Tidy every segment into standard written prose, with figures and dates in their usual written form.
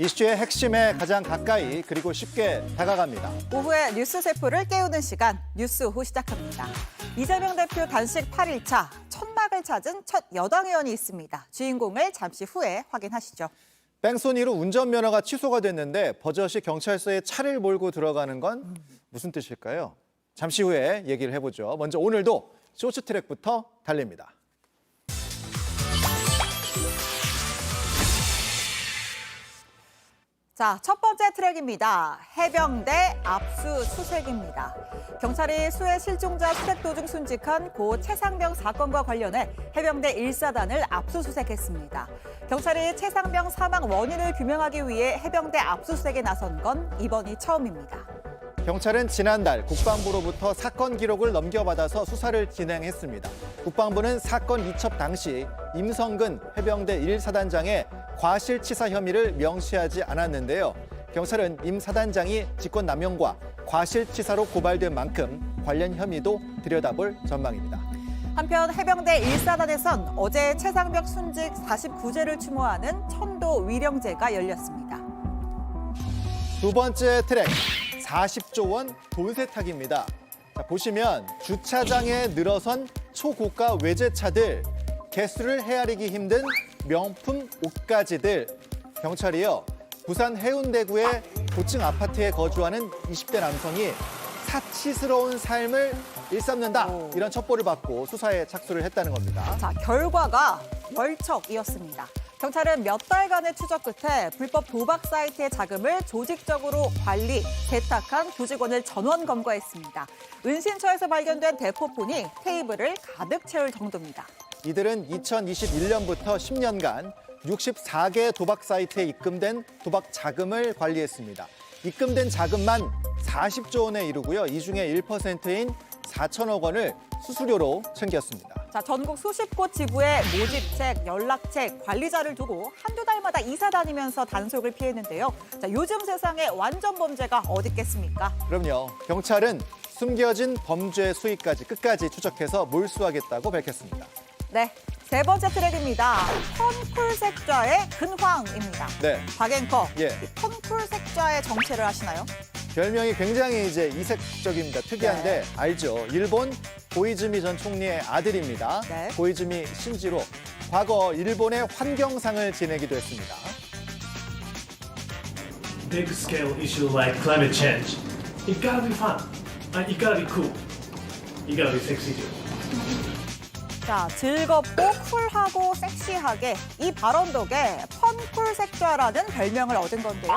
이슈의 핵심에 가장 가까이 그리고 쉽게 다가갑니다. 오후에 뉴스 세포를 깨우는 시간, 뉴스후 시작합니다. 이재명 대표 단식 8일차, 천막을 찾은 첫 여당 의원이 있습니다. 주인공을 잠시 후에 확인하시죠. 뺑소니로 운전면허가 취소가 됐는데 버젓이 경찰서에 차를 몰고 들어가는 건 무슨 뜻일까요? 잠시 후에 얘기를 해보죠. 먼저 오늘도 쇼츠트랙부터 달립니다. 자, 첫 번째 트랙입니다. 해병대 압수수색입니다. 경찰이 수해 실종자 수색 도중 순직한 고 최상병 사건과 관련해 해병대 1사단을 압수수색했습니다. 경찰이 최상병 사망 원인을 규명하기 위해 해병대 압수수색에 나선 건 이번이 처음입니다. 경찰은 지난달 국방부로부터 사건 기록을 넘겨받아서 수사를 진행했습니다. 국방부는 사건 이첩 당시 임성근 해병대 1사단장의 과실치사 혐의를 명시하지 않았는데요. 경찰은 임 사단장이 직권남용과 과실치사로 고발된 만큼 관련 혐의도 들여다볼 전망입니다. 한편 해병대 1사단에선 어제 최상병 순직 49제를 추모하는 천도 위령제가 열렸습니다. 두 번째 트랙, 40조 원 돈 세탁입니다. 자, 보시면 주차장에 늘어선 초고가 외제차들, 개수를 헤아리기 힘든 명품 옷가지들. 경찰이요, 부산 해운대구의 고층 아파트에 거주하는 20대 남성이 사치스러운 삶을 일삼는다, 이런 첩보를 받고 수사에 착수를 했다는 겁니다. 자, 결과가 월척이었습니다. 경찰은 몇 달간의 추적 끝에 불법 도박 사이트의 자금을 조직적으로 관리, 세탁한 조직원을 전원 검거했습니다. 은신처에서 발견된 대포폰이 테이블을 가득 채울 정도입니다. 이들은 2021년부터 10년간 64개 도박 사이트에 입금된 도박 자금을 관리했습니다. 입금된 자금만 40조 원에 이르고요. 이 중에 1%인 4천억 원을 수수료로 챙겼습니다. 자, 전국 수십 곳 지부에 모집책, 연락책, 관리자를 두고 한두 달마다 이사 다니면서 단속을 피했는데요. 자, 요즘 세상에 완전 범죄가 어디 있겠습니까? 그럼요. 경찰은 숨겨진 범죄 수익까지 끝까지 추적해서 몰수하겠다고 밝혔습니다. 네, 세 번째 트랙입니다. 펀쿨색좌의 근황입니다. 네. 박앵커, 예. 펀쿨색좌의 정체를 아시나요? 별명이 굉장히 이색적입니다. 특이한데 알죠? 일본 고이즈미 전 총리의 아들입니다. 네. 고이즈미 신지로 과거 일본의 환경상을 지내기도 했습니다. Big scale issue like climate change. It gotta be fun. It gotta be cool. It gotta be sexy too. 자, 즐겁고 쿨하고 섹시하게 이 발언 덕에 펀쿨색좌라는 별명을 얻은 건데요.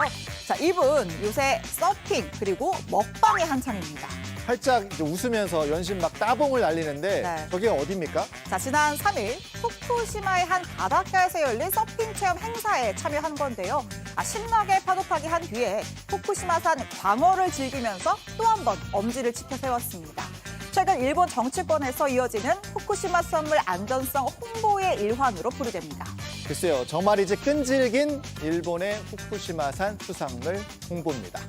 자, 이분 요새 서핑 그리고 먹방에 한창입니다. 활짝 이제 웃으면서 연신 막 따봉을 날리는데 네. 저게 어디입니까? 자, 지난 3일 후쿠시마의 한 바닷가에서 열린 서핑 체험 행사에 참여한 건데요. 신나게 파도 타기 한 뒤에 후쿠시마산 광어를 즐기면서 또 한 번 엄지를 치켜 세웠습니다. 최근 일본 정치권에서 이어지는 후쿠시마 수산물 안전성 홍보의 일환으로 부르됩니다. 글쎄요, 정말이지 끈질긴 일본의 후쿠시마산 수산물 홍보입니다.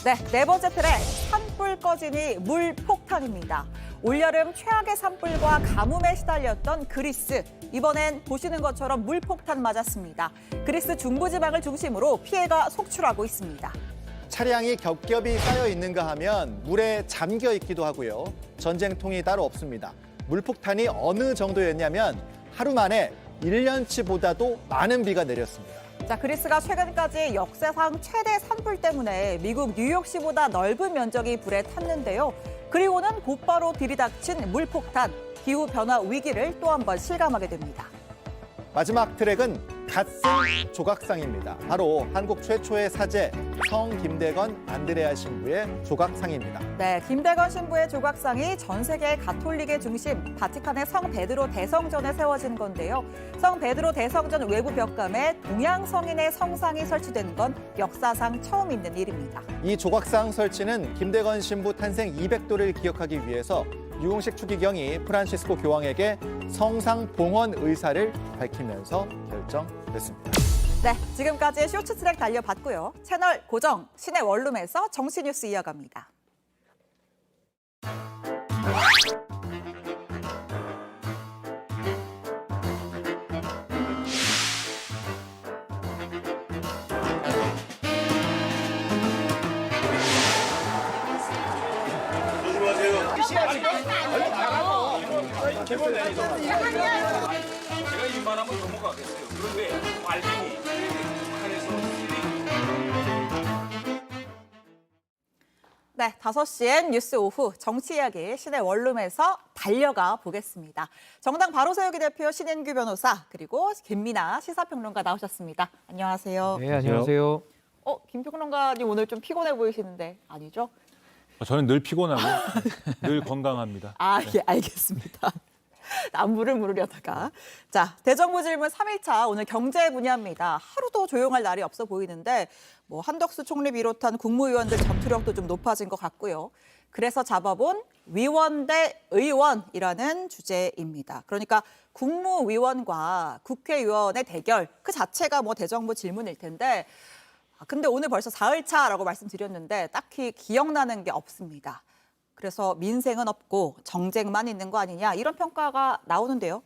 네, 네 번째 트랙, 산불 꺼지니 물 폭탄입니다. 올여름 최악의 산불과 가뭄에 시달렸던 그리스. 이번엔 보시는 것처럼 물폭탄 맞았습니다. 그리스 중부지방을 중심으로 피해가 속출하고 있습니다. 차량이 겹겹이 쌓여 있는가 하면 물에 잠겨 있기도 하고요. 전쟁통이 따로 없습니다. 물폭탄이 어느 정도였냐면 하루 만에 1년치보다도 많은 비가 내렸습니다. 자, 그리스가 최근까지 역사상 최대 산불 때문에 미국 뉴욕시보다 넓은 면적이 불에 탔는데요. 그리고는 곧바로 들이닥친 물폭탄, 기후변화 위기를 또 한 번 실감하게 됩니다. 마지막 트랙은 갓생 조각상입니다. 바로 한국 최초의 사제 성 김대건 안드레아 신부의 조각상입니다. 네, 김대건 신부의 조각상이 전 세계 가톨릭의 중심 바티칸의 성 베드로 대성전에 세워진 건데요. 성 베드로 대성전 외부 벽감에 동양 성인의 성상이 설치된 건 역사상 처음 있는 일입니다. 이 조각상 설치는 김대건 신부 탄생 200도를 기억하기 위해서 유흥식 추기경이 프란시스코 교황에게 성상 봉헌 의사를 밝히면서 결정됐습니다. 네, 지금까지 쇼츠트랙 달려봤고요. 채널 고정, 신의 원룸에서 정치 뉴스 이어갑니다. 제가 이만하면 넘어가겠어요. 그런데 빨갱이 북한에서 네, 5시엔 뉴스 오후 정치 이야기 시내 원룸에서 달려가 보겠습니다. 정당 바로 세우기 대표 신인규 변호사 그리고 김민아 시사평론가 나오셨습니다. 안녕하세요. 네, 안녕하세요. 김 평론가님 오늘 좀 피곤해 보이시는데 아니죠? 저는 늘 피곤하고 늘 건강합니다. 예, 알겠습니다. 안부를 물으려다가. 자, 대정부 질문 3일차 오늘 경제 분야입니다. 하루도 조용할 날이 없어 보이는데 뭐 한덕수 총리 비롯한 국무위원들 전투력도 좀 높아진 것 같고요. 그래서 잡아본 위원 대 의원이라는 주제입니다. 그러니까 국무위원과 국회의원의 대결 그 자체가 뭐 대정부 질문일 텐데 근데 오늘 벌써 4일차라고 말씀드렸는데 딱히 기억나는 게 없습니다. 그래서 민생은 없고 정쟁만 있는 거 아니냐 이런 평가가 나오는데요.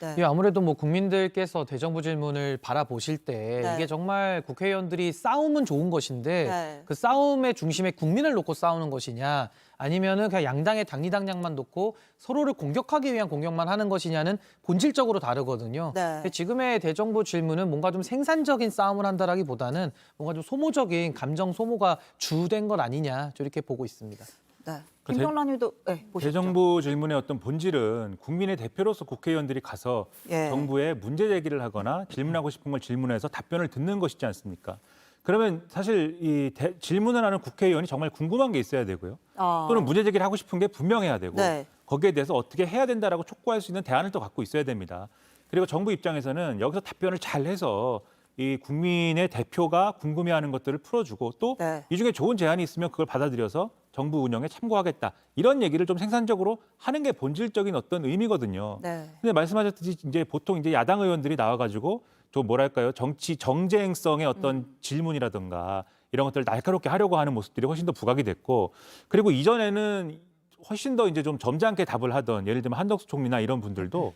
네. 예, 아무래도 뭐 국민들께서 대정부 질문을 바라보실 때 네. 이게 정말 국회의원들이 싸움은 좋은 것인데 네. 그 싸움의 중심에 국민을 놓고 싸우는 것이냐 아니면은 그냥 양당의 당리당략만 놓고 서로를 공격하기 위한 공격만 하는 것이냐는 본질적으로 다르거든요. 네. 근데 지금의 대정부 질문은 뭔가 좀 생산적인 싸움을 한다라기보다는 뭔가 좀 소모적인 감정 소모가 주된 것 아니냐 이렇게 보고 있습니다. 네. 그 김평란님도 보셨죠? 대정부 질문의 어떤 본질은 국민의 대표로서 국회의원들이 가서 예. 정부에 문제 제기를 하거나 질문하고 싶은 걸 질문해서 답변을 듣는 것이지 않습니까? 그러면 사실 이 질문을 하는 국회의원이 정말 궁금한 게 있어야 되고요. 또는 문제 제기를 하고 싶은 게 분명해야 되고 네. 거기에 대해서 어떻게 해야 된다라고 촉구할 수 있는 대안을 또 갖고 있어야 됩니다. 그리고 정부 입장에서는 여기서 답변을 잘 해서 이 국민의 대표가 궁금해하는 것들을 풀어주고 또 네. 이 중에 좋은 제안이 있으면 그걸 받아들여서 정부 운영에 참고하겠다. 이런 얘기를 좀 생산적으로 하는 게 본질적인 어떤 의미거든요. 네. 근데 말씀하셨듯이 이제 보통 이제 야당 의원들이 나와가지고 좀 뭐랄까요 정치 정쟁성의 어떤 질문이라든가 이런 것들을 날카롭게 하려고 하는 모습들이 훨씬 더 부각이 됐고 그리고 이전에는 훨씬 더 이제 좀 점잖게 답을 하던 예를 들면 한덕수 총리나 이런 분들도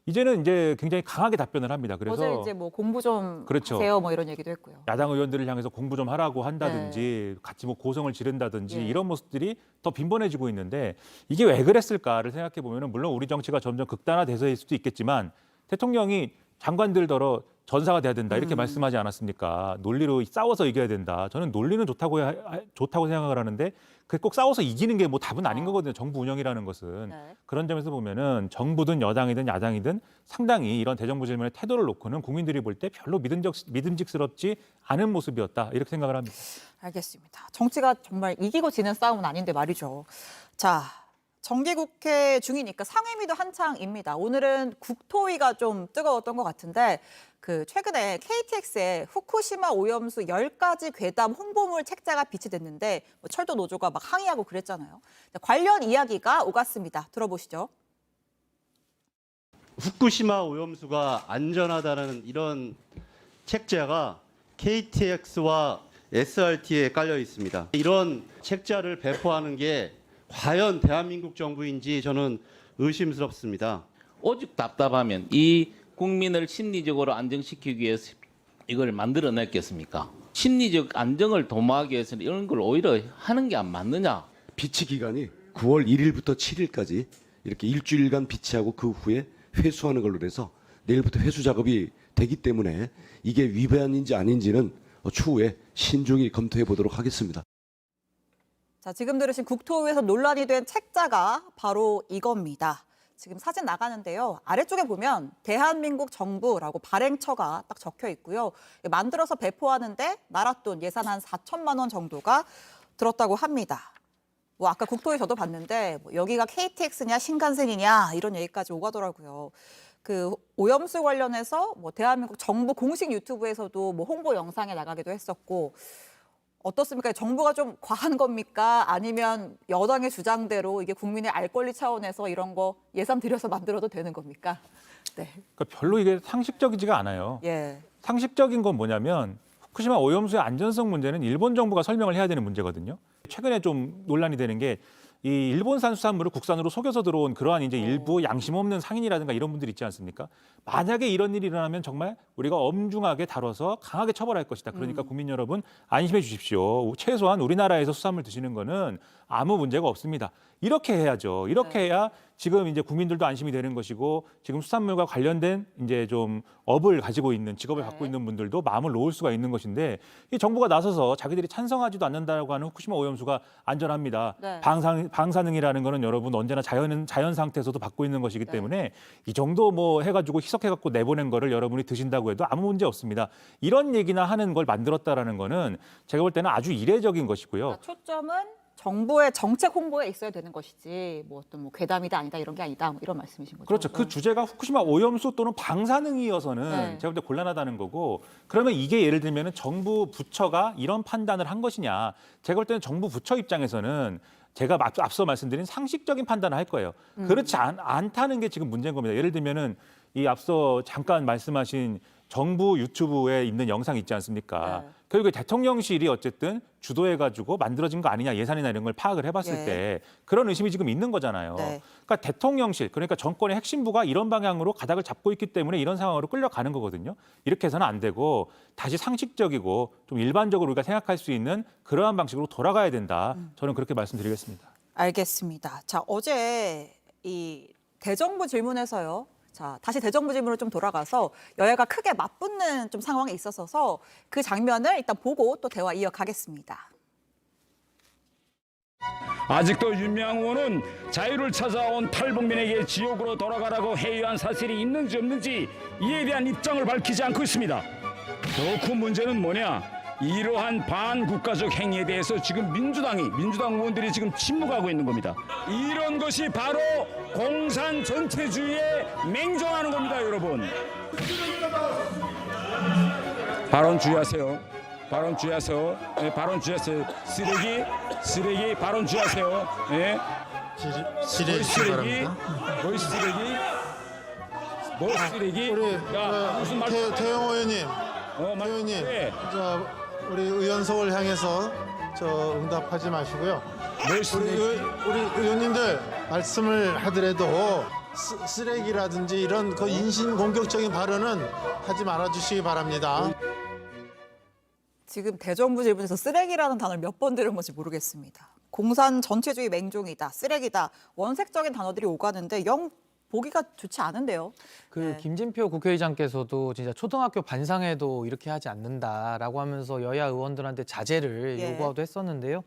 이제는 이제 굉장히 강하게 답변을 합니다. 그래서 어제 이제 뭐 공부 좀 그렇죠. 하세요 뭐 이런 얘기도 했고요. 야당 의원들을 향해서 공부 좀 하라고 한다든지 같이 뭐 고성을 지른다든지 예. 이런 모습들이 더 빈번해지고 있는데 이게 왜 그랬을까를 생각해 보면은 물론 우리 정치가 점점 극단화돼서일 수도 있겠지만 대통령이 장관들더러 전사가 돼야 된다 이렇게 말씀하지 않았습니까? 논리로 싸워서 이겨야 된다. 저는 논리는 좋다고 생각을 하는데 그 꼭 싸워서 이기는 게 뭐 답은 아닌 거거든요. 정부 운영이라는 것은. 네. 그런 점에서 보면은 정부든 여당이든 야당이든 상당히 이런 대정부 질문의 태도를 놓고는 국민들이 볼 때 별로 믿음직스럽지 않은 모습이었다 이렇게 생각을 합니다. 알겠습니다. 정치가 정말 이기고 지는 싸움은 아닌데 말이죠. 자, 정기국회 중이니까 상임위도 한창입니다. 오늘은 국토위가 좀 뜨거웠던 것 같은데 그 최근에 KTX에 후쿠시마 오염수 10가지 괴담 홍보물 책자가 비치됐는데 뭐 철도 노조가 막 항의하고 그랬잖아요. 관련 이야기가 오갔습니다. 들어보시죠. 후쿠시마 오염수가 안전하다는 이런 책자가 KTX와 SRT에 깔려 있습니다. 이런 책자를 배포하는 게 과연 대한민국 정부인지 저는 의심스럽습니다. 오죽 답답하면 이 국민을 심리적으로 안정시키기 위해서 이걸 만들어냈겠습니까? 심리적 안정을 도모하기 위해서는 이런 걸 오히려 하는 게 안 맞느냐? 비치 기간이 9월 1일부터 7일까지 이렇게 일주일간 비치하고 그 후에 회수하는 걸로 해서 내일부터 회수 작업이 되기 때문에 이게 위반인지 아닌지는 추후에 신중히 검토해 보도록 하겠습니다. 자, 지금 들으신 국토위에서 논란이 된 책자가 바로 이겁니다. 지금 사진 나가는데요. 아래쪽에 보면 대한민국 정부라고 발행처가 딱 적혀 있고요. 만들어서 배포하는데 나랏돈 예산 한 4천만 원 정도가 들었다고 합니다. 뭐 아까 국토위 저도 봤는데 뭐 여기가 KTX냐 신칸센이냐 이런 얘기까지 오가더라고요. 그 오염수 관련해서 뭐 대한민국 정부 공식 유튜브에서도 뭐 홍보 영상에 나가기도 했었고 어떻습니까? 정부가 좀 과한 겁니까? 아니면 여당의 주장대로 이게 국민의 알 권리 차원에서 이런 거 예산 들여서 만들어도 되는 겁니까? 네. 그러니까 별로 이게 상식적이지가 않아요. 예. 상식적인 건 뭐냐면 후쿠시마 오염수의 안전성 문제는 일본 정부가 설명을 해야 되는 문제거든요. 최근에 좀 논란이 되는 게 이 일본산 수산물을 국산으로 속여서 들어온 그러한 이제 일부 양심 없는 상인이라든가 이런 분들 있지 않습니까? 만약에 이런 일이 일어나면 정말 우리가 엄중하게 다뤄서 강하게 처벌할 것이다. 그러니까 국민 여러분 안심해 주십시오. 최소한 우리나라에서 수산물 드시는 거는 아무 문제가 없습니다. 이렇게 해야죠. 이렇게 해야 지금 이제 국민들도 안심이 되는 것이고 지금 수산물과 관련된 이제 좀 업을 가지고 있는 직업을 갖고 있는 분들도 마음을 놓을 수가 있는 것인데 이 정부가 나서서 자기들이 찬성하지도 않는다고 하는 후쿠시마 오염수가 안전합니다. 네. 방사능이라는 거는 여러분 언제나 자연 상태에서도 받고 있는 것이기 때문에 이 정도 뭐 해가지고 희석해갖고 내보낸 거를 여러분이 드신다고 해도 아무 문제 없습니다. 이런 얘기나 하는 걸 만들었다라는 거는 제가 볼 때는 아주 이례적인 것이고요. 초점은 정부의 정책 홍보에 있어야 되는 것이지 뭐 어떤 뭐 괴담이다 아니다 이런 게 아니다 뭐 이런 말씀이신 거죠. 그렇죠. 그 주제가 후쿠시마 오염수 또는 방사능이어서는 네. 제가 볼 때 곤란하다는 거고 그러면 이게 예를 들면 정부 부처가 이런 판단을 한 것이냐. 제가 볼 때는 정부 부처 입장에서는 제가 앞서 말씀드린 상식적인 판단을 할 거예요. 그렇지 않다는 게 지금 문제인 겁니다. 예를 들면은 이 앞서 잠깐 말씀하신 정부 유튜브에 있는 영상 있지 않습니까? 네. 결국에 대통령실이 어쨌든 주도해가지고 만들어진 거 아니냐 예산이나 이런 걸 파악을 해봤을 예. 때 그런 의심이 지금 있는 거잖아요. 네. 그러니까 대통령실, 그러니까 정권의 핵심부가 이런 방향으로 가닥을 잡고 있기 때문에 이런 상황으로 끌려가는 거거든요. 이렇게 해서는 안 되고 다시 상식적이고 좀 일반적으로 우리가 생각할 수 있는 그러한 방식으로 돌아가야 된다. 저는 그렇게 말씀드리겠습니다. 알겠습니다. 자, 어제 이 대정부 질문에서요. 자, 다시 대정부 질문으로 좀 돌아가서 여야가 크게 맞붙는 좀 상황이 있었어서 그 장면을 일단 보고 또 대화 이어가겠습니다. 아직도 윤미향 의원은 자유를 찾아온 탈북민에게 지옥으로 돌아가라고 회유한 사실이 있는지 없는지 이에 대한 입장을 밝히지 않고 있습니다. 더 큰 문제는 뭐냐? 이러한 반국가적 행위에 대해서 지금 민주당 의원들이 지금 침묵하고 있는 겁니다. 이런 것이 바로 공산 전체주의에 맹정하는 겁니다, 여러분. 발언 주의하세요. 발언 주의하세요. 네, 발언 주의하세요. 쓰레기 발언 주의하세요. 네. 쓰레기. 뭐 쓰레기? 야, 무슨 말? 태영 의원님, 의원님. 네. 우리 의원석을 향해서 응답하지 마시고요. 우리 의원님들 말씀을 하더라도 쓰레기라든지 이런 그 인신 공격적인 발언은 하지 말아주시기 바랍니다. 지금 대정부 질문에서 쓰레기라는 단어를 몇 번 들은 건지 모르겠습니다. 공산 전체주의 맹종이다, 쓰레기다, 원색적인 단어들이 오가는데 영 보기가 좋지 않은데요. 네. 김진표 국회의장께서도 진짜 초등학교 반상회도 이렇게 하지 않는다라고 하면서 여야 의원들한테 자제를 요구하기도 했었는데요.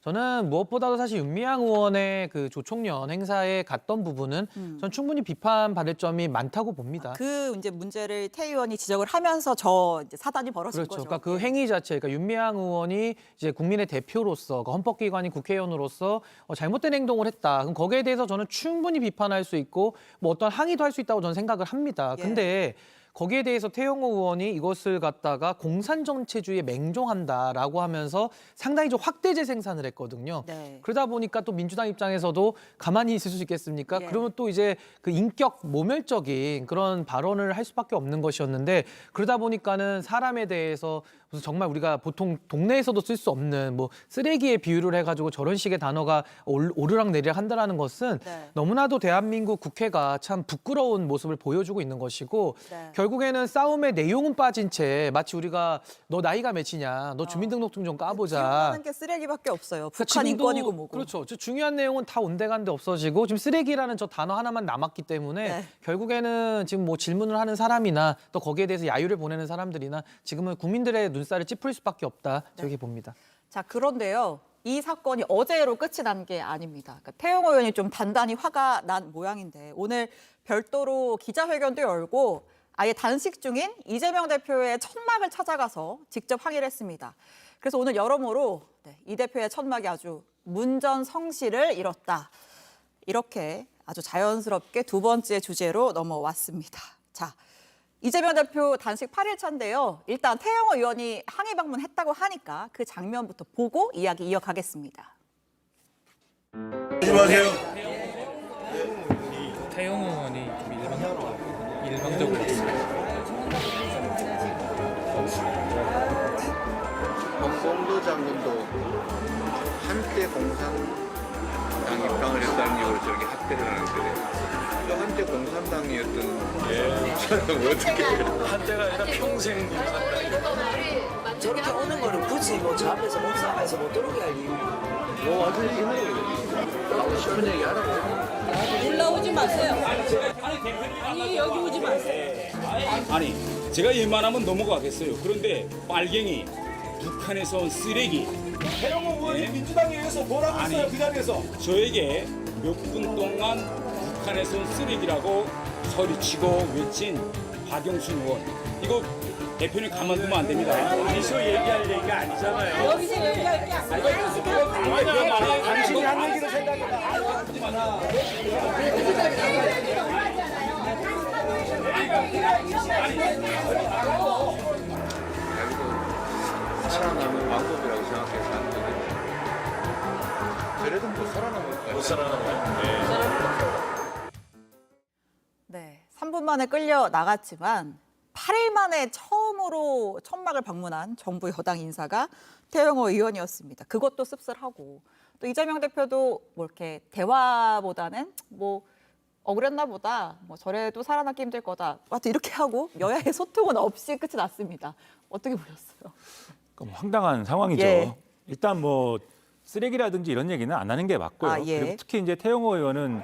저는 무엇보다도 사실 윤미향 의원의 그 조총련 행사에 갔던 부분은 전 충분히 비판받을 점이 많다고 봅니다. 그 이제 문제를 태 의원이 지적을 하면서 저 이제 사단이 벌어진 그렇죠. 거죠. 그러니까 그 행위 자체, 그러니까 윤미향 의원이 이제 국민의 대표로서, 그 헌법기관인 국회의원으로서 잘못된 행동을 했다. 그럼 거기에 대해서 저는 충분히 비판할 수 있고 뭐 어떤 항의도 할 수 있다고 저는 생각을 합니다. 근데 거기에 대해서 태영호 의원이 이것을 갖다가 공산정체주의에 맹종한다라고 하면서 상당히 좀 확대 재생산을 했거든요. 네. 그러다 보니까 또 민주당 입장에서도 가만히 있을 수 있겠습니까? 그러면 또 이제 그 인격 모멸적인 그런 발언을 할 수밖에 없는 것이었는데 그러다 보니까는 사람에 대해서 무슨 정말 우리가 보통 동네에서도 쓸 수 없는 뭐 쓰레기에 비유를 해가지고 저런 식의 단어가 오르락 내리락 한다라는 것은 너무나도 대한민국 국회가 참 부끄러운 모습을 보여주고 있는 것이고 결국에는 싸움의 내용은 빠진 채 마치 우리가 너 나이가 몇이냐, 너 주민등록증 좀 까보자. 하는 게 쓰레기밖에 없어요. 북한 인권이고 뭐고. 그렇죠. 중요한 내용은 다 온데간데 없어지고 지금 쓰레기라는 저 단어 하나만 남았기 때문에 결국에는 지금 뭐 질문을 하는 사람이나 또 거기에 대해서 야유를 보내는 사람들이나 지금은 국민들의 눈살을 찌푸릴 수밖에 없다. 저렇게 봅니다. 자, 그런데요. 이 사건이 어제로 끝이 난 게 아닙니다. 그러니까 태영호 의원이 좀 단단히 화가 난 모양인데 오늘 별도로 기자회견도 열고 아예 단식 중인 이재명 대표의 천막을 찾아가서 직접 항의를 했습니다. 그래서 오늘 여러모로 이 대표의 천막이 아주 문전성시를 이뤘다. 이렇게 아주 자연스럽게 두 번째 주제로 넘어왔습니다. 자, 이재명 대표 단식 8일차인데요. 일단 태영호 의원이 항의 방문했다고 하니까 그 장면부터 보고 이야기 이어가겠습니다. 조심하세요. 태영호 의원이 좀 일방적으로 권봉도 장군도 한때 공산당 입당을 했다는 이유로 저렇게 학대를 하는데 한때 공산당이었던 저는 어떻게 한때가 아니라 평생 공산당. 저렇게 오는 거를 굳이 뭐 저 앞에서 몸싸움에서 못 들어오게 할 이유. 뭐 완전히 하고 싶은 얘기 하라고. 올라오지 마세요. 아니 여기 오지 마세요. 아니 제가 웬만하면 넘어가겠어요. 그런데 빨갱이, 북한에서 온 쓰레기. 태영호 의원이 민주당에 의해서 뭐라고 했어요 그 자리에서? 저에게 몇 분 동안 북한에서 온 쓰레기라고 소리치고 외친 박영순 의원. 이거 대표님 가만두면 안 됩니다. 여기서 얘기할 얘기가 아니잖아요. 여기서 얘기할 게 아니에요. 당신이 한 얘기를 생각해봐. 살아남는 방법이라고 생각해서 하는 거겠죠. 그래도 못 살아남을까요? 못 살아남아요. 네, 3분 만에 끌려 나갔지만 8일 만에 처음으로 천막을 방문한 정부 여당 인사가 태영호 의원이었습니다. 그것도 씁쓸하고 또 이재명 대표도 뭐 이렇게 대화보다는 뭐 억울했나 보다, 뭐 저래도 살아남기 힘들 거다. 하여튼 이렇게 하고 여야의 소통은 없이 끝이 났습니다. 어떻게 보셨어요? 황당한 상황이죠. 예. 일단 뭐 쓰레기라든지 이런 얘기는 안 하는 게 맞고요. 아, 예. 그리고 특히 이제 태영호 의원은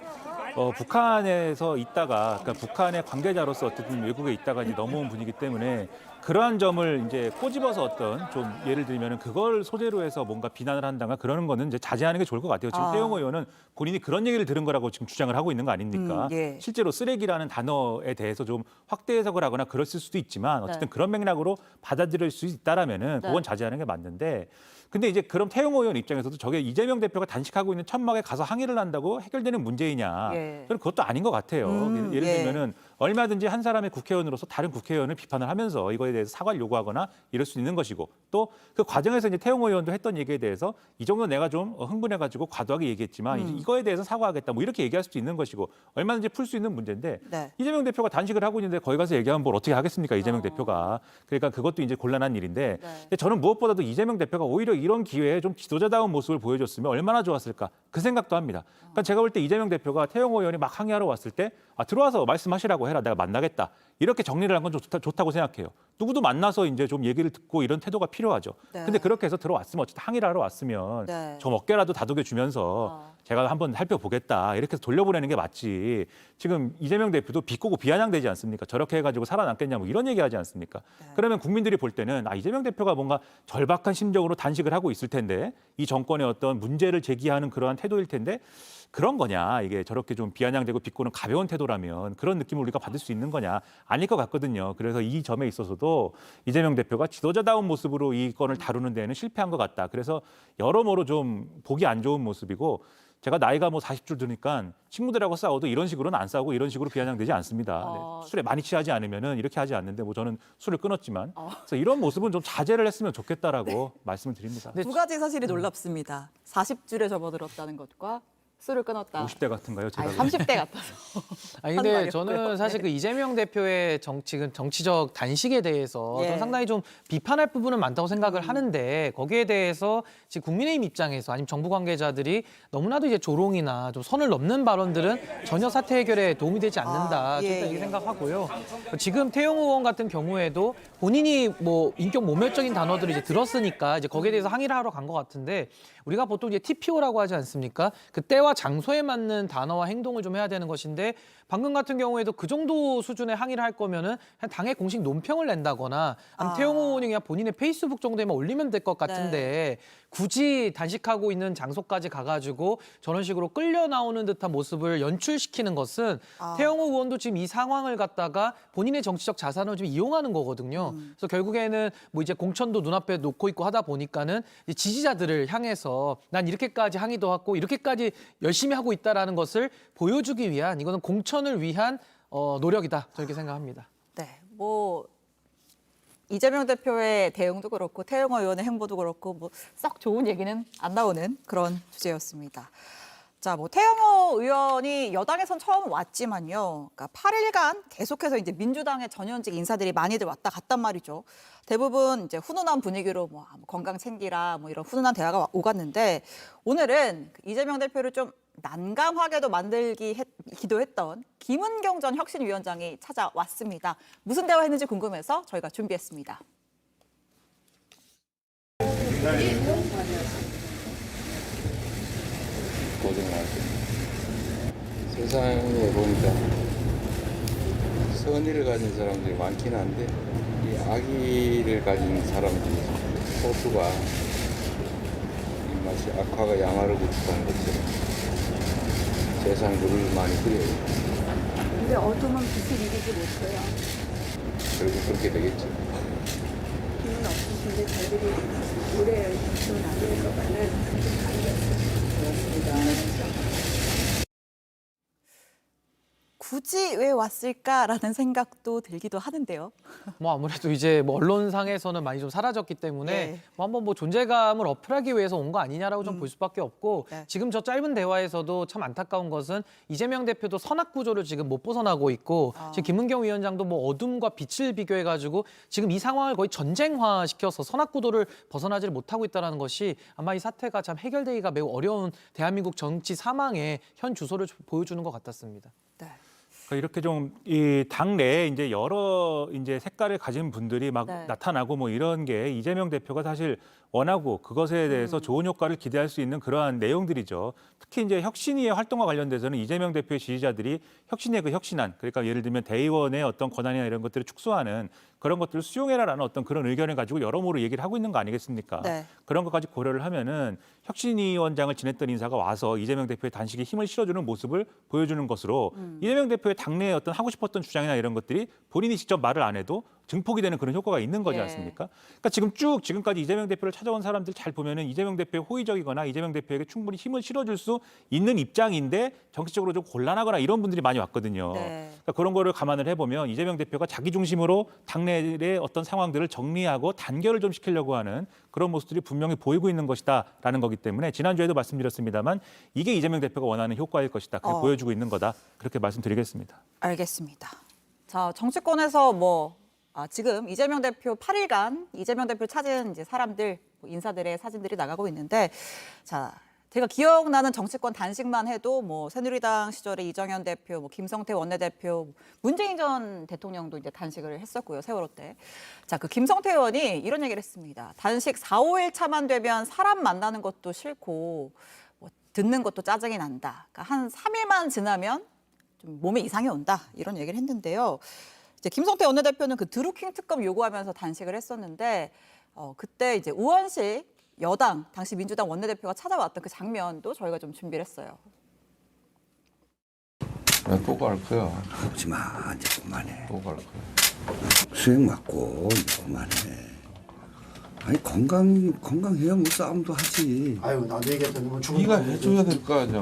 북한에서 있다가, 그러니까 북한의 관계자로서 어쨌든 외국에 있다가 이제 넘어온 분이기 때문에 그러한 점을 이제 꼬집어서 어떤 좀 예를 들면은 그걸 소재로 해서 뭔가 비난을 한다거나 그러는 거는 이제 자제하는 게 좋을 것 같아요. 지금 태영호 의원은 본인이 그런 얘기를 들은 거라고 지금 주장을 하고 있는 거 아닙니까? 예. 실제로 쓰레기라는 단어에 대해서 좀 확대 해석을 하거나 그랬을 수도 있지만 어쨌든 네. 그런 맥락으로 받아들일 수 있다라면은 네. 그건 자제하는 게 맞는데, 근데 이제 그럼 태영호 의원 입장에서도 저게 이재명 대표가 단식하고 있는 천막에 가서 항의를 한다고 해결되는 문제이냐? 예. 저는 그것도 아닌 것 같아요. 예를 예. 들면은 얼마든지 한 사람의 국회의원으로서 다른 국회의원을 비판을 하면서 이거에 대해서 사과를 요구하거나 이럴 수 있는 것이고, 또 그 과정에서 이제 태영호 의원도 했던 얘기에 대해서 이 정도 내가 좀 흥분해가지고 과도하게 얘기했지만 이거에 대해서 사과하겠다 뭐 이렇게 얘기할 수도 있는 것이고 얼마든지 풀 수 있는 문제인데 네. 이재명 대표가 단식을 하고 있는데 거기 가서 얘기하면 뭘 어떻게 하겠습니까? 이재명 대표가. 그러니까 그것도 이제 곤란한 일인데 네. 근데 저는 무엇보다도 이재명 대표가 오히려 이런 기회에 좀 지도자다운 모습을 보여줬으면 얼마나 좋았을까 그 생각도 합니다. 그러니까 제가 볼 때 이재명 대표가 태영호 의원이 막 항의하러 왔을 때 들어와서 말씀하시라고 해라, 내가 만나겠다 이렇게 정리를 한 건 좋다고 생각해요. 누구도 만나서 이제 좀 얘기를 듣고 이런 태도가 필요하죠. 네. 근데 그렇게 해서 들어왔으면 어쨌든 항의를 하러 왔으면 네. 좀 어깨라도 다독여 주면서 제가 한번 살펴보겠다 이렇게 해서 돌려보내는 게 맞지. 지금 이재명 대표도 비꼬고 비아냥되지 않습니까? 저렇게 해가지고 살아남겠냐 뭐 이런 얘기하지 않습니까? 그러면 국민들이 볼 때는 이재명 대표가 뭔가 절박한 심정으로 단식을 하고 있을 텐데 이 정권의 어떤 문제를 제기하는 그러한 태도일 텐데 그런 거냐, 이게 저렇게 좀 비아냥되고 비꼬는 가벼운 태도라면 그런 느낌을 우리가 받을 수 있는 거냐, 아닐 것 같거든요. 그래서 이 점에 있어서도 이재명 대표가 지도자다운 모습으로 이 건을 다루는 데는 실패한 것 같다. 그래서 여러모로 좀 보기 안 좋은 모습이고, 제가 나이가 뭐 40줄 드니까 친구들하고 싸워도 이런 식으로는 안 싸우고 이런 식으로 비아냥되지 않습니다. 네. 술에 많이 취하지 않으면은 이렇게 하지 않는데 뭐 저는 술을 끊었지만 그래서 이런 모습은 좀 자제를 했으면 좋겠다라고 말씀을 드립니다. 두 가지 사실이 놀랍습니다. 40줄에 접어들었다는 것과 술을 끊었다. 50대 같은가요? 제가 30대 같아서. 아니 하는 근데 말이었고요. 저는 사실 그 이재명 대표의 지금 정치적 단식에 대해서 예. 저는 상당히 좀 비판할 부분은 많다고 생각을 하는데, 거기에 대해서 지금 국민의힘 입장에서 아니면 정부 관계자들이 너무나도 이제 조롱이나 좀 선을 넘는 발언들은 전혀 사태 해결에 도움이 되지 않는다. 예, 저는 이렇게 예. 생각하고요. 지금 태영호 의원 같은 경우에도 본인이 뭐 인격 모멸적인 단어들을 이제 들었으니까 이제 거기에 대해서 항의를 하러 간 것 같은데, 우리가 보통 이제 TPO라고 하지 않습니까? 그 때와 장소에 맞는 단어와 행동을 좀 해야 되는 것인데, 방금 같은 경우에도 그 정도 수준의 항의를 할 거면은 그냥 당에 공식 논평을 낸다거나 아니면 태영호 의원이 그냥 본인의 페이스북 정도에만 올리면 될 것 같은데 굳이 단식하고 있는 장소까지 가가지고 저런 식으로 끌려 나오는 듯한 모습을 연출시키는 것은 태영호 의원도 지금 이 상황을 갖다가 본인의 정치적 자산을 좀 이용하는 거거든요. 그래서 결국에는 뭐 이제 공천도 눈앞에 놓고 있고 하다 보니까는 이제 지지자들을 향해서 난 이렇게까지 항의도 하고 이렇게까지 열심히 하고 있다라는 것을 보여주기 위한, 이거는 공천을 위한 노력이다, 저렇게 생각합니다. 네, 뭐 이재명 대표의 대응도 그렇고 태영호 의원의 행보도 그렇고 뭐 썩 좋은 얘기는 안 나오는 그런 주제였습니다. 자, 뭐 태영호 의원이 여당에선 처음 왔지만요. 그러니까 8일간 계속해서 이제 민주당의 전현직 인사들이 많이들 왔다 갔단 말이죠. 대부분 이제 훈훈한 분위기로 뭐 건강 챙기라 뭐 이런 훈훈한 대화가 오갔는데, 오늘은 이재명 대표를 좀 난감하게도 만들기도 했던 김은경 전 혁신위원장이 찾아왔습니다. 무슨 대화했는지 궁금해서 저희가 준비했습니다. 고생하세요. 세상에 보니까 선의를 가진 사람들이 많긴 한데 이 악의를 가진 사람들이 소수가 입맛이 악화가 양화를 구축하는 것처럼 세상 물을 많이 그려요. 근데 어둠은 빛을 이기지 못해요. 결국 그렇게 되겠죠. 힘은 없으신데 저희들이 오래 좀 나눌 것만은 그렇습니다. 굳이 왜 왔을까라는 생각도 들기도 하는데요. 뭐 아무래도 이제 뭐 언론상에서는 많이 좀 사라졌기 때문에 네. 뭐 한번 뭐 존재감을 어필하기 위해서 온 거 아니냐라고 좀 볼 수밖에 없고 네. 지금 저 짧은 대화에서도 참 안타까운 것은 이재명 대표도 선악 구조를 지금 못 벗어나고 있고 지금 김은경 위원장도 뭐 어둠과 빛을 비교해가지고 지금 이 상황을 거의 전쟁화 시켜서 선악 구도를 벗어나지를 못하고 있다는 것이 아마 이 사태가 참 해결되기가 매우 어려운 대한민국 정치 사망의 현 주소를 보여주는 것 같았습니다. 네. 그러니까 이렇게 좀 이 당 내에 이제 여러 이제 색깔을 가진 분들이 막 네. 나타나고 뭐 이런 게 이재명 대표가 사실 원하고 그것에 대해서 좋은 효과를 기대할 수 있는 그러한 내용들이죠. 특히 이제 혁신위의 활동과 관련돼서는 이재명 대표의 지지자들이 혁신의 그 혁신안, 그러니까 예를 들면 대의원의 어떤 권한이나 이런 것들을 축소하는 그런 것들을 수용해라라는 어떤 그런 의견을 가지고 여러모로 얘기를 하고 있는 거 아니겠습니까? 네. 그런 것까지 고려를 하면은 혁신위원장을 지냈던 인사가 와서 이재명 대표의 단식에 힘을 실어주는 모습을 보여주는 것으로 이재명 대표의 당내에 어떤 하고 싶었던 주장이나 이런 것들이 본인이 직접 말을 안 해도 증폭이 되는 그런 효과가 있는 거지 예. 않습니까? 그러니까 지금까지 이재명 대표를 찾아온 사람들 잘 보면은 이재명 대표의 호의적이거나 이재명 대표에게 충분히 힘을 실어줄 수 있는 입장인데 정치적으로 좀 곤란하거나 이런 분들이 많이 왔거든요. 네. 그러니까 그런 거를 감안을 해보면 이재명 대표가 자기 중심으로 당내의 어떤 상황들을 정리하고 단결을 좀 시키려고 하는 그런 모습들이 분명히 보이고 있는 것이다라는 거기 때문에 지난주에도 말씀드렸습니다만 이게 이재명 대표가 원하는 효과일 것이다. 그게 보여주고 있는 거다. 그렇게 말씀드리겠습니다. 알겠습니다. 자, 정치권에서 지금 이재명 대표 8일간 이재명 대표 찾은 이제 사람들, 인사들의 사진들이 나가고 있는데, 자, 제가 기억나는 정치권 단식만 해도 새누리당 시절에 이정현 대표, 김성태 원내대표, 문재인 전 대통령도 이제 단식을 했었고요, 세월호 때. 자, 그 김성태 의원이 이런 얘기를 했습니다. 단식 4, 5일 차만 되면 사람 만나는 것도 싫고 듣는 것도 짜증이 난다. 그러니까 한 3일만 지나면 좀 몸에 이상이 온다. 이런 얘기를 했는데요. 이제 김성태 원내대표는 그 드루킹 특검 요구하면서 단식을 했었는데 그때 이제 우원식 여당 당시 민주당 원내대표가 찾아왔던 그 장면도 저희가 좀 준비를 했어요. 또 갈 거야. 오지 마, 이제 그만해. 또 갈 거야. 수행 맞고 그만해. 아니 건강해야 뭐 싸움도 하지. 아유 나도 얘기했더니 뭐 죽은 네가 해줘야 될 거 아니야.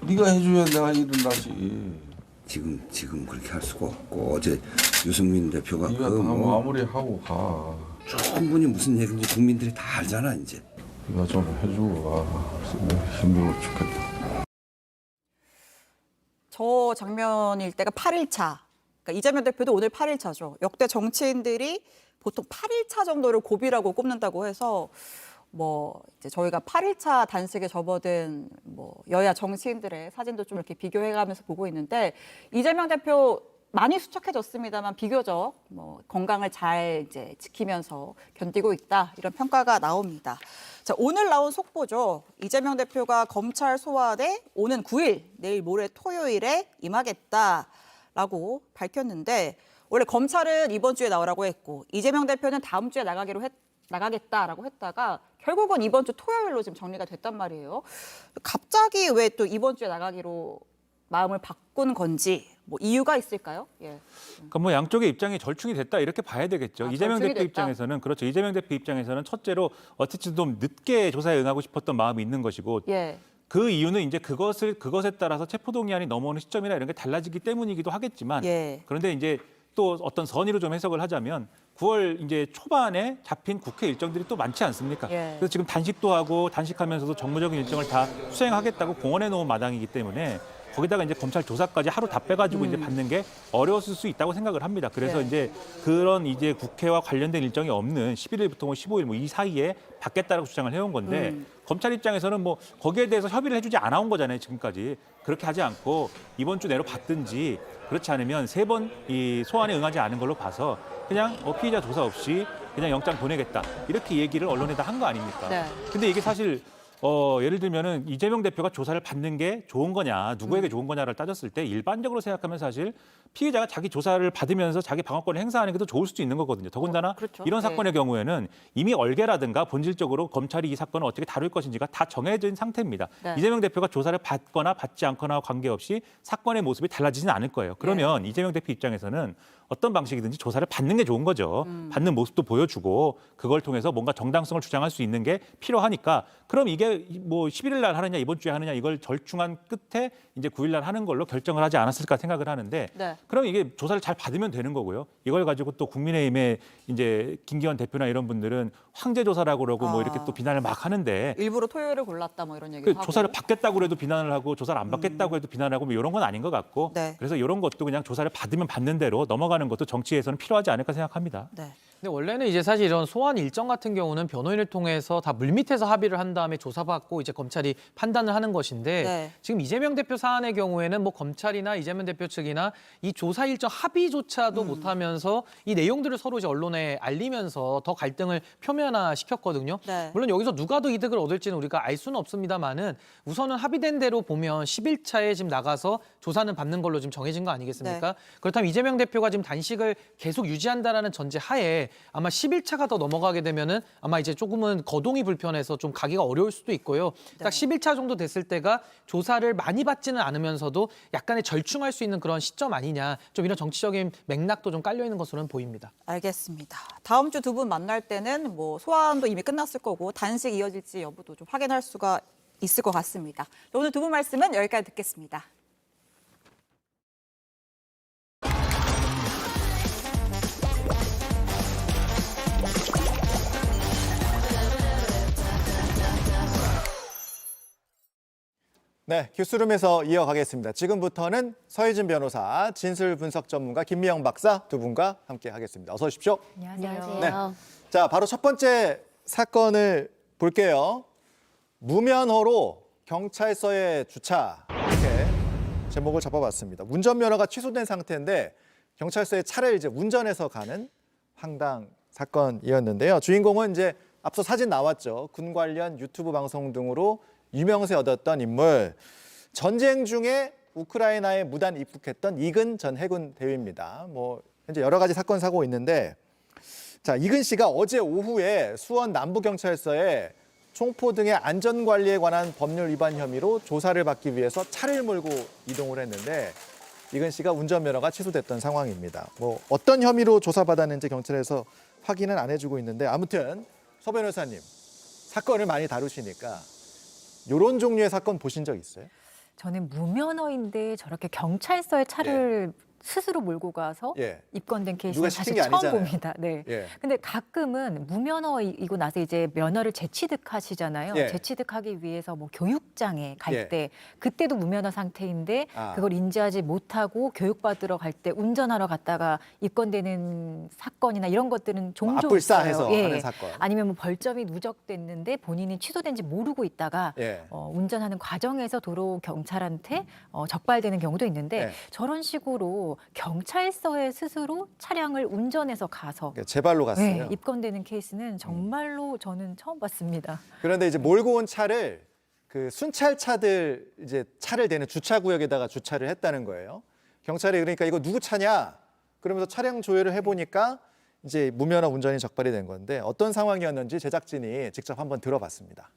네가 해줘야 내가 일어나지. 지금 그렇게 할 수가 없고 어제 유승민 대표가 네가 마무리 하고 가. 충분히 무슨 얘기인지 국민들이 다 알잖아 이제. 네가 좀 해주고 가. 힘들어 죽겠다. 저 장면일 때가 8일차. 그러니까 이재명 대표도 오늘 8일차죠. 역대 정치인들이 보통 8일차 정도를 고비라고 꼽는다고 해서 이제 저희가 8일차 단식에 접어든 여야 정치인들의 사진도 좀 이렇게 비교해가면서 보고 있는데 이재명 대표 많이 수척해졌습니다만 비교적 건강을 잘 이제 지키면서 견디고 있다 이런 평가가 나옵니다. 자, 오늘 나온 속보죠. 이재명 대표가 검찰 소환에 오는 9일 내일 모레 토요일에 임하겠다라고 밝혔는데 원래 검찰은 이번 주에 나오라고 했고 이재명 대표는 다음 주에 나가겠다라고 했다가 결국은 이번 주 토요일로 지금 정리가 됐단 말이에요. 갑자기 왜 또 이번 주에 나가기로 마음을 바꾼 건지 이유가 있을까요? 예. 그러니까 양쪽의 입장이 절충이 됐다 이렇게 봐야 되겠죠. 이재명 절충이 대표 됐다. 입장에서는 그렇죠. 이재명 대표 입장에서는 첫째로 어쨌든 좀 늦게 조사에 응하고 싶었던 마음이 있는 것이고 예. 그 이유는 이제 그것에 따라서 체포동의안이 넘어오는 시점이나 이런 게 달라지기 때문이기도 하겠지만 예. 그런데 이제 또 어떤 선의로 좀 해석을 하자면 9월 이제 초반에 잡힌 국회 일정들이 또 많지 않습니까? 예. 그래서 지금 단식도 하고 단식하면서도 정무적인 일정을 다 수행하겠다고 공언해 놓은 마당이기 때문에 거기다가 이제 검찰 조사까지 하루 다 빼가지고 이제 받는 게 어려웠을 수 있다고 생각을 합니다. 그래서 네. 이제 그런 이제 국회와 관련된 일정이 없는 11일부터 15일 이 사이에 받겠다라고 주장을 해온 건데 검찰 입장에서는 거기에 대해서 협의를 해주지 않아온 거잖아요. 지금까지 그렇게 하지 않고 이번 주 내로 받든지 그렇지 않으면 3번 이 소환에 응하지 않은 걸로 봐서 그냥 피의자 조사 없이 그냥 영장 보내겠다. 이렇게 얘기를 언론에다 한 거 아닙니까? 네. 근데 이게 사실 예를 들면은 이재명 대표가 조사를 받는 게 좋은 거냐, 누구에게 좋은 거냐를 따졌을 때 일반적으로 생각하면 사실 피의자가 자기 조사를 받으면서 자기 방어권을 행사하는 게 더 좋을 수도 있는 거거든요. 더군다나 그렇죠. 이런 네. 사건의 경우에는 이미 얼개라든가 본질적으로 검찰이 이 사건을 어떻게 다룰 것인지가 다 정해진 상태입니다. 네. 이재명 대표가 조사를 받거나 받지 않거나 관계없이 사건의 모습이 달라지진 않을 거예요. 그러면 이재명 대표 입장에서는 어떤 방식이든지 조사를 받는 게 좋은 거죠. 받는 모습도 보여주고 그걸 통해서 뭔가 정당성을 주장할 수 있는 게 필요하니까 그럼 이게 뭐 11일 날 하느냐 이번 주에 하느냐 이걸 절충한 끝에 이제 9일 날 하는 걸로 결정을 하지 않았을까 생각을 하는데 네. 그럼 이게 조사를 잘 받으면 되는 거고요. 이걸 가지고 또 국민의힘의 이제 김기현 대표나 이런 분들은 황제 조사라고 그러고 뭐 이렇게 또 비난을 막 하는데 일부러 토요일을 골랐다 뭐 이런 얘기도 하고. 조사를 받겠다고 해도 비난을 하고 조사를 안 받겠다고 해도 비난을 하고 뭐 이런 건 아닌 것 같고 네. 그래서 이런 것도 그냥 조사를 받으면 받는 대로 넘어가는 것도 정치에서는 필요하지 않을까 생각합니다. 네. 근데 원래는 이제 사실 이런 소환 일정 같은 경우는 변호인을 통해서 다 물밑에서 합의를 한 다음에 조사받고 이제 검찰이 판단을 하는 것인데 네. 지금 이재명 대표 사안의 경우에는 뭐 검찰이나 이재명 대표 측이나 이 조사 일정 합의조차도 못하면서 이 내용들을 서로 이제 언론에 알리면서 더 갈등을 표면화시켰거든요. 네. 물론 여기서 누가 더 이득을 얻을지는 우리가 알 수는 없습니다만은 우선은 합의된 대로 보면 10일차에 지금 나가서 조사는 받는 걸로 지금 정해진 거 아니겠습니까? 그렇다면 이재명 대표가 지금 단식을 계속 유지한다라는 전제 하에 아마 10일차가 더 넘어가게 되면은 아마 이제 조금은 거동이 불편해서 좀 가기가 어려울 수도 있고요. 딱 10일차 정도 됐을 때가 조사를 많이 받지는 않으면서도 약간의 절충할 수 있는 그런 시점 아니냐. 좀 이런 정치적인 맥락도 좀 깔려 있는 것으로는 보입니다. 알겠습니다. 다음 주 두 분 만날 때는 뭐 소환도 이미 끝났을 거고 단식 이어질지 여부도 좀 확인할 수가 있을 것 같습니다. 오늘 두 분 말씀은 여기까지 듣겠습니다. 네, 뉴스룸에서 이어가겠습니다. 지금부터는 서희진 변호사, 진술 분석 전문가 김미영 박사 두 분과 함께 하겠습니다. 어서 오십시오. 안녕하세요. 네. 자, 바로 첫 번째 사건을 볼게요. 무면허로 경찰서에 주차. 이렇게 제목을 잡아봤습니다. 운전면허가 취소된 상태인데 경찰서에 차를 이제 운전해서 가는 황당 사건이었는데요. 주인공은 이제 앞서 사진 나왔죠. 군 관련 유튜브 방송 등으로 유명세 얻었던 인물. 전쟁 중에 우크라이나에 무단 입국했던 이근 전 해군 대위입니다. 뭐 현재 여러 가지 사건 사고 있는데, 자, 이근 씨가 어제 오후에 수원 남부경찰서에 총포 등의 안전 관리에 관한 법률 위반 혐의로 조사를 받기 위해서 차를 몰고 이동을 했는데 이근 씨가 운전면허가 취소됐던 상황입니다. 뭐 어떤 혐의로 조사받았는지 경찰에서 확인은 안 해주고 있는데 아무튼 서 변호사님 사건을 많이 다루시니까 이런 종류의 사건 보신 적 있어요? 저는 무면허인데 저렇게 경찰서에 차를 스스로 몰고 가서 예. 입건된 누가 케이스는 시킨 사실 게 처음 아니잖아요. 봅니다. 네. 예. 근데 가끔은 무면허이고 나서 이제 면허를 재취득하시잖아요. 예. 재취득하기 위해서 뭐 교육장에 갈 예. 때 그때도 무면허 상태인데 아. 그걸 인지하지 못하고 교육받으러 갈 때 운전하러 갔다가 입건되는 사건이나 이런 것들은 종종 압불사해서 있어요. 하는 사건. 아니면 뭐 벌점이 누적됐는데 본인이 취소된지 모르고 있다가 예. 운전하는 과정에서 도로 경찰한테 적발되는 경우도 있는데 네. 저런 식으로 경찰서에 스스로 차량을 운전해서 가서 제 발로 갔어요. 네, 입건되는 케이스는 정말로 저는 처음 봤습니다. 그런데 이제 몰고 온 차를 그 순찰차들 이제 차를 대는 주차구역에다가 주차를 했다는 거예요. 경찰이 그러니까 이거 누구 차냐? 그러면서 차량 조회를 해보니까 이제 무면허 운전이 적발이 된 건데 어떤 상황이었는지 제작진이 직접 한번 들어봤습니다.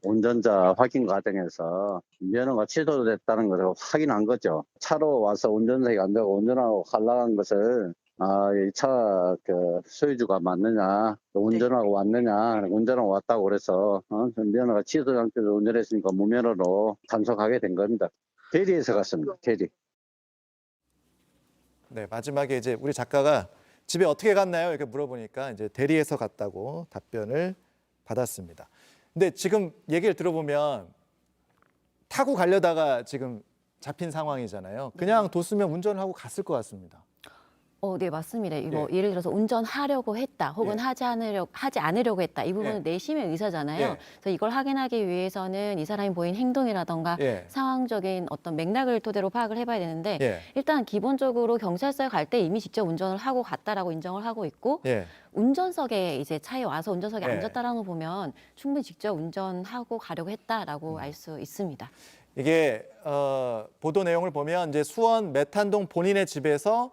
운전자 확인 과정에서 면허가 취소됐다는 것을 확인한 거죠. 차로 와서 운전석에 앉아서 운전하고 가려는 것을 이 차 그 소유주가 맞느냐, 운전하고 왔느냐, 운전하고 왔다고 그래서 면허가 취소 상태로 운전했으니까 무면허로 단속하게 된 겁니다. 대리에서 갔습니다. 대리. 네, 마지막에 이제 우리 작가가 집에 어떻게 갔나요? 이렇게 물어보니까 이제 대리에서 갔다고 답변을 받았습니다. 근데 지금 얘기를 들어보면 타고 가려다가 지금 잡힌 상황이잖아요. 그냥 뒀으면 운전을 하고 갔을 것 같습니다. 네, 맞습니다. 이거 예. 예를 들어서 운전하려고 했다, 혹은 예. 하지 않으려고 했다. 이 부분은 예. 내심의 의사잖아요. 예. 그래서 이걸 확인하기 위해서는 이 사람이 보인 행동이라던가 예. 상황적인 어떤 맥락을 토대로 파악을 해봐야 되는데 예. 일단 기본적으로 경찰서에 갈 때 이미 직접 운전을 하고 갔다라고 인정을 하고 있고 예. 운전석에 이제 차에 와서 운전석에 예. 앉았다라는 걸 보면 충분히 직접 운전하고 가려고 했다라고 알 수 있습니다. 이게 보도 내용을 보면 이제 수원 메탄동 본인의 집에서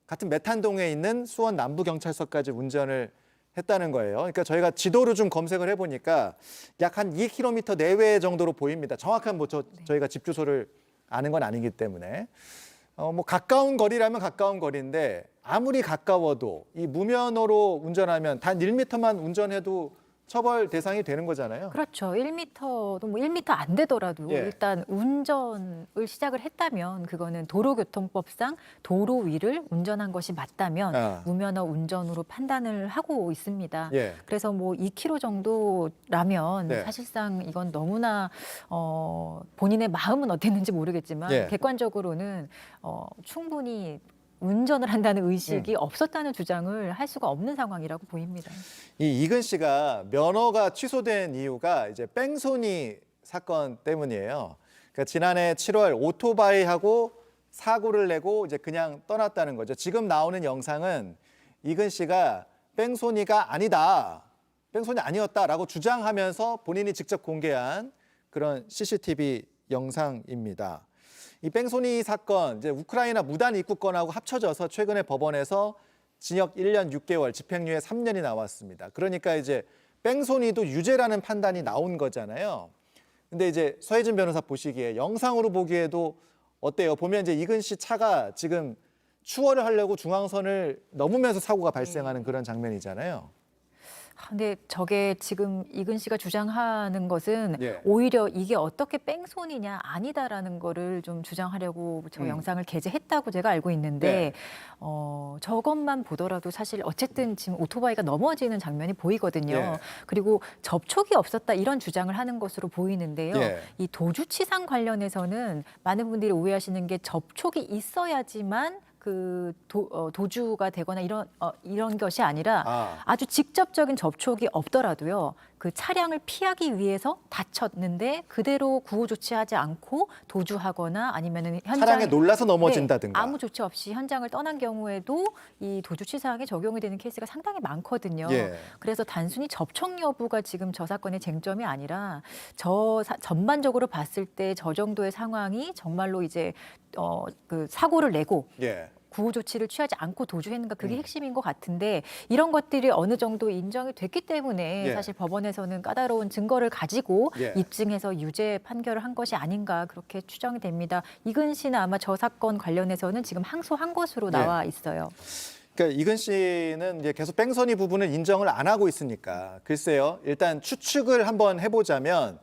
같은 메탄동에 있는 수원 남부경찰서까지 운전을 했다는 거예요. 그러니까 저희가 지도를 좀 검색을 해보니까 약 한 2km 내외 정도로 보입니다. 정확한 저희가 집 주소를 아는 건 아니기 때문에 뭐 가까운 거리라면 가까운 거리인데 아무리 가까워도 이 무면허로 운전하면 단 1m만 운전해도 처벌 대상이 되는 거잖아요. 그렇죠. 1m도 뭐 1m 안 되더라도 예. 일단 운전을 시작을 했다면 그거는 도로교통법상 도로 위를 운전한 것이 맞다면 무면허 운전으로 판단을 하고 있습니다. 예. 그래서 뭐 2km 정도라면 네. 사실상 이건 너무나 본인의 마음은 어땠는지 모르겠지만 예. 객관적으로는 충분히 운전을 한다는 의식이 없었다는 주장을 할 수가 없는 상황이라고 보입니다. 이 이근 씨가 면허가 취소된 이유가 이제 뺑소니 사건 때문이에요. 그러니까 지난해 7월 오토바이하고 사고를 내고 이제 그냥 떠났다는 거죠. 지금 나오는 영상은 이근 씨가 뺑소니가 아니다, 뺑소니 아니었다라고 주장하면서 본인이 직접 공개한 그런 CCTV 영상입니다. 이 뺑소니 사건, 이제 우크라이나 무단 입국건하고 합쳐져서 최근에 법원에서 징역 1년 6개월, 집행유예 3년이 나왔습니다. 그러니까 이제 뺑소니도 유죄라는 판단이 나온 거잖아요. 근데 이제 서혜진 변호사 보시기에 영상으로 보기에도 어때요? 보면 이제 이근 씨 차가 지금 추월을 하려고 중앙선을 넘으면서 사고가 발생하는 그런 장면이잖아요. 근데 저게 지금 이근 씨가 주장하는 것은 예. 오히려 이게 어떻게 뺑소니냐 아니다라는 거를 좀 주장하려고 저 영상을 게재했다고 제가 알고 있는데 네. 저것만 보더라도 사실 어쨌든 지금 오토바이가 넘어지는 장면이 보이거든요. 예. 그리고 접촉이 없었다 이런 주장을 하는 것으로 보이는데요. 예. 이 도주치상 관련해서는 많은 분들이 오해하시는 게 접촉이 있어야지만 그 도주가 되거나 이런 것이 아니라 아주 직접적인 접촉이 없더라도요. 그 차량을 피하기 위해서 다쳤는데 그대로 구호 조치하지 않고 도주하거나 아니면은 차량에 놀라서 넘어진다든가. 네, 아무 조치 없이 현장을 떠난 경우에도 이 도주치상에 적용이 되는 케이스가 상당히 많거든요. 예. 그래서 단순히 접촉 여부가 지금 저 사건의 쟁점이 아니라 전반적으로 봤을 때 저 정도의 상황이 정말로 이제 그 사고를 내고 예. 구호 조치를 취하지 않고 도주했는가 그게 핵심인 것 같은데 이런 것들이 어느 정도 인정이 됐기 때문에 예. 사실 법원에서는 까다로운 증거를 가지고 예. 입증해서 유죄 판결을 한 것이 아닌가 그렇게 추정이 됩니다. 이근 씨는 아마 저 사건 관련해서는 지금 항소한 것으로 나와 있어요. 그러니까 이근 씨는 이제 계속 뺑소니 부분을 인정을 안 하고 있으니까 글쎄요. 일단 추측을 한번 해보자면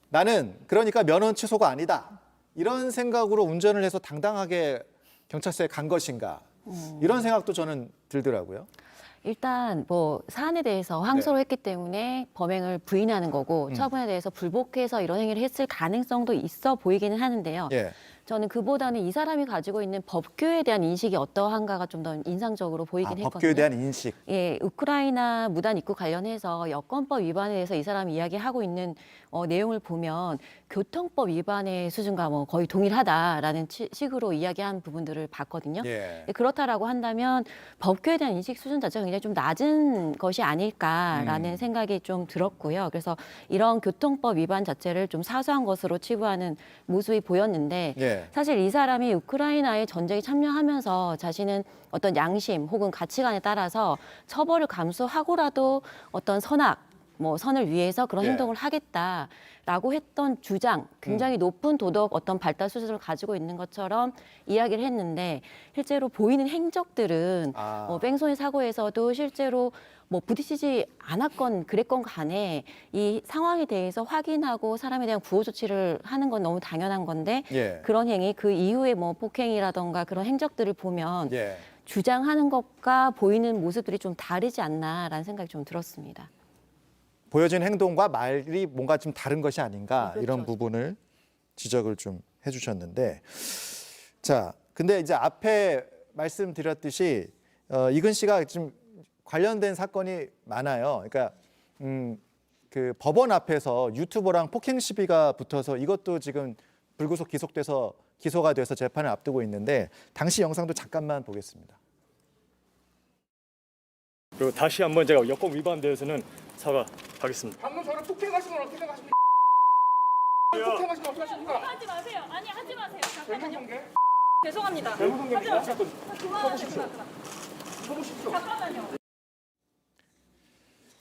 나는 그러니까 면허 취소가 아니다. 이런 생각으로 운전을 해서 당당하게 경찰서에 간 것인가 이런 생각도 저는 들더라고요. 일단 뭐 사안에 대해서 항소를 했기 때문에 범행을 부인하는 거고 처분에 대해서 불복해서 이런 행위를 했을 가능성도 있어 보이기는 하는데요. 예. 저는 그보다는 이 사람이 가지고 있는 법규에 대한 인식이 어떠한가가 좀 더 인상적으로 보이긴 했거든요. 법규에 대한 인식. 예, 우크라이나 무단 입국 관련해서 여권법 위반에 대해서 이 사람이 이야기하고 있는 내용을 보면 교통법 위반의 수준과 뭐 거의 동일하다라는 식으로 이야기한 부분들을 봤거든요. 예. 그렇다라고 한다면 법규에 대한 인식 수준 자체가 굉장히 좀 낮은 것이 아닐까라는 생각이 좀 들었고요. 그래서 이런 교통법 위반 자체를 좀 사소한 것으로 치부하는 모습이 보였는데 예. 사실 이 사람이 우크라이나의 전쟁에 참여하면서 자신은 어떤 양심 혹은 가치관에 따라서 처벌을 감수하고라도 어떤 선을 위해서 그런 예. 행동을 하겠다라고 했던 주장, 굉장히 높은 도덕 어떤 발달 수준을 가지고 있는 것처럼 이야기를 했는데 실제로 보이는 행적들은 뺑소니 사고에서도 실제로 뭐 부딪히지 않았건 그랬건 간에 이 상황에 대해서 확인하고 사람에 대한 구호 조치를 하는 건 너무 당연한 건데 예. 그런 행위, 그 이후에 뭐 폭행이라던가 그런 행적들을 보면 예. 주장하는 것과 보이는 모습들이 좀 다르지 않나라는 생각이 좀 들었습니다. 보여진 행동과 말이 뭔가 좀 다른 것이 아닌가 그렇죠. 이런 부분을 지적을 좀 해주셨는데 자, 근데 이제 앞에 말씀드렸듯이 이근 씨가 지금 관련된 사건이 많아요. 그러니까 그 법원 앞에서 유튜버랑 폭행 시비가 붙어서 이것도 지금 불구속 기소가 돼서 재판을 앞두고 있는데 당시 영상도 잠깐만 보겠습니다. 그리고 다시 한번 제가 여권 위반에 대해서는 사과하겠습니다. 방금 저를 폭행하시면 어떻게 생각하십니까? 폭행하시면 어떻게 하십니까? 하지 마세요. 아니 하지 마세요. 잠깐만요. 죄송합니다. 하지 대부분입니다. 마세요. 그만하세요. 쳐보십시오. 잠깐만요.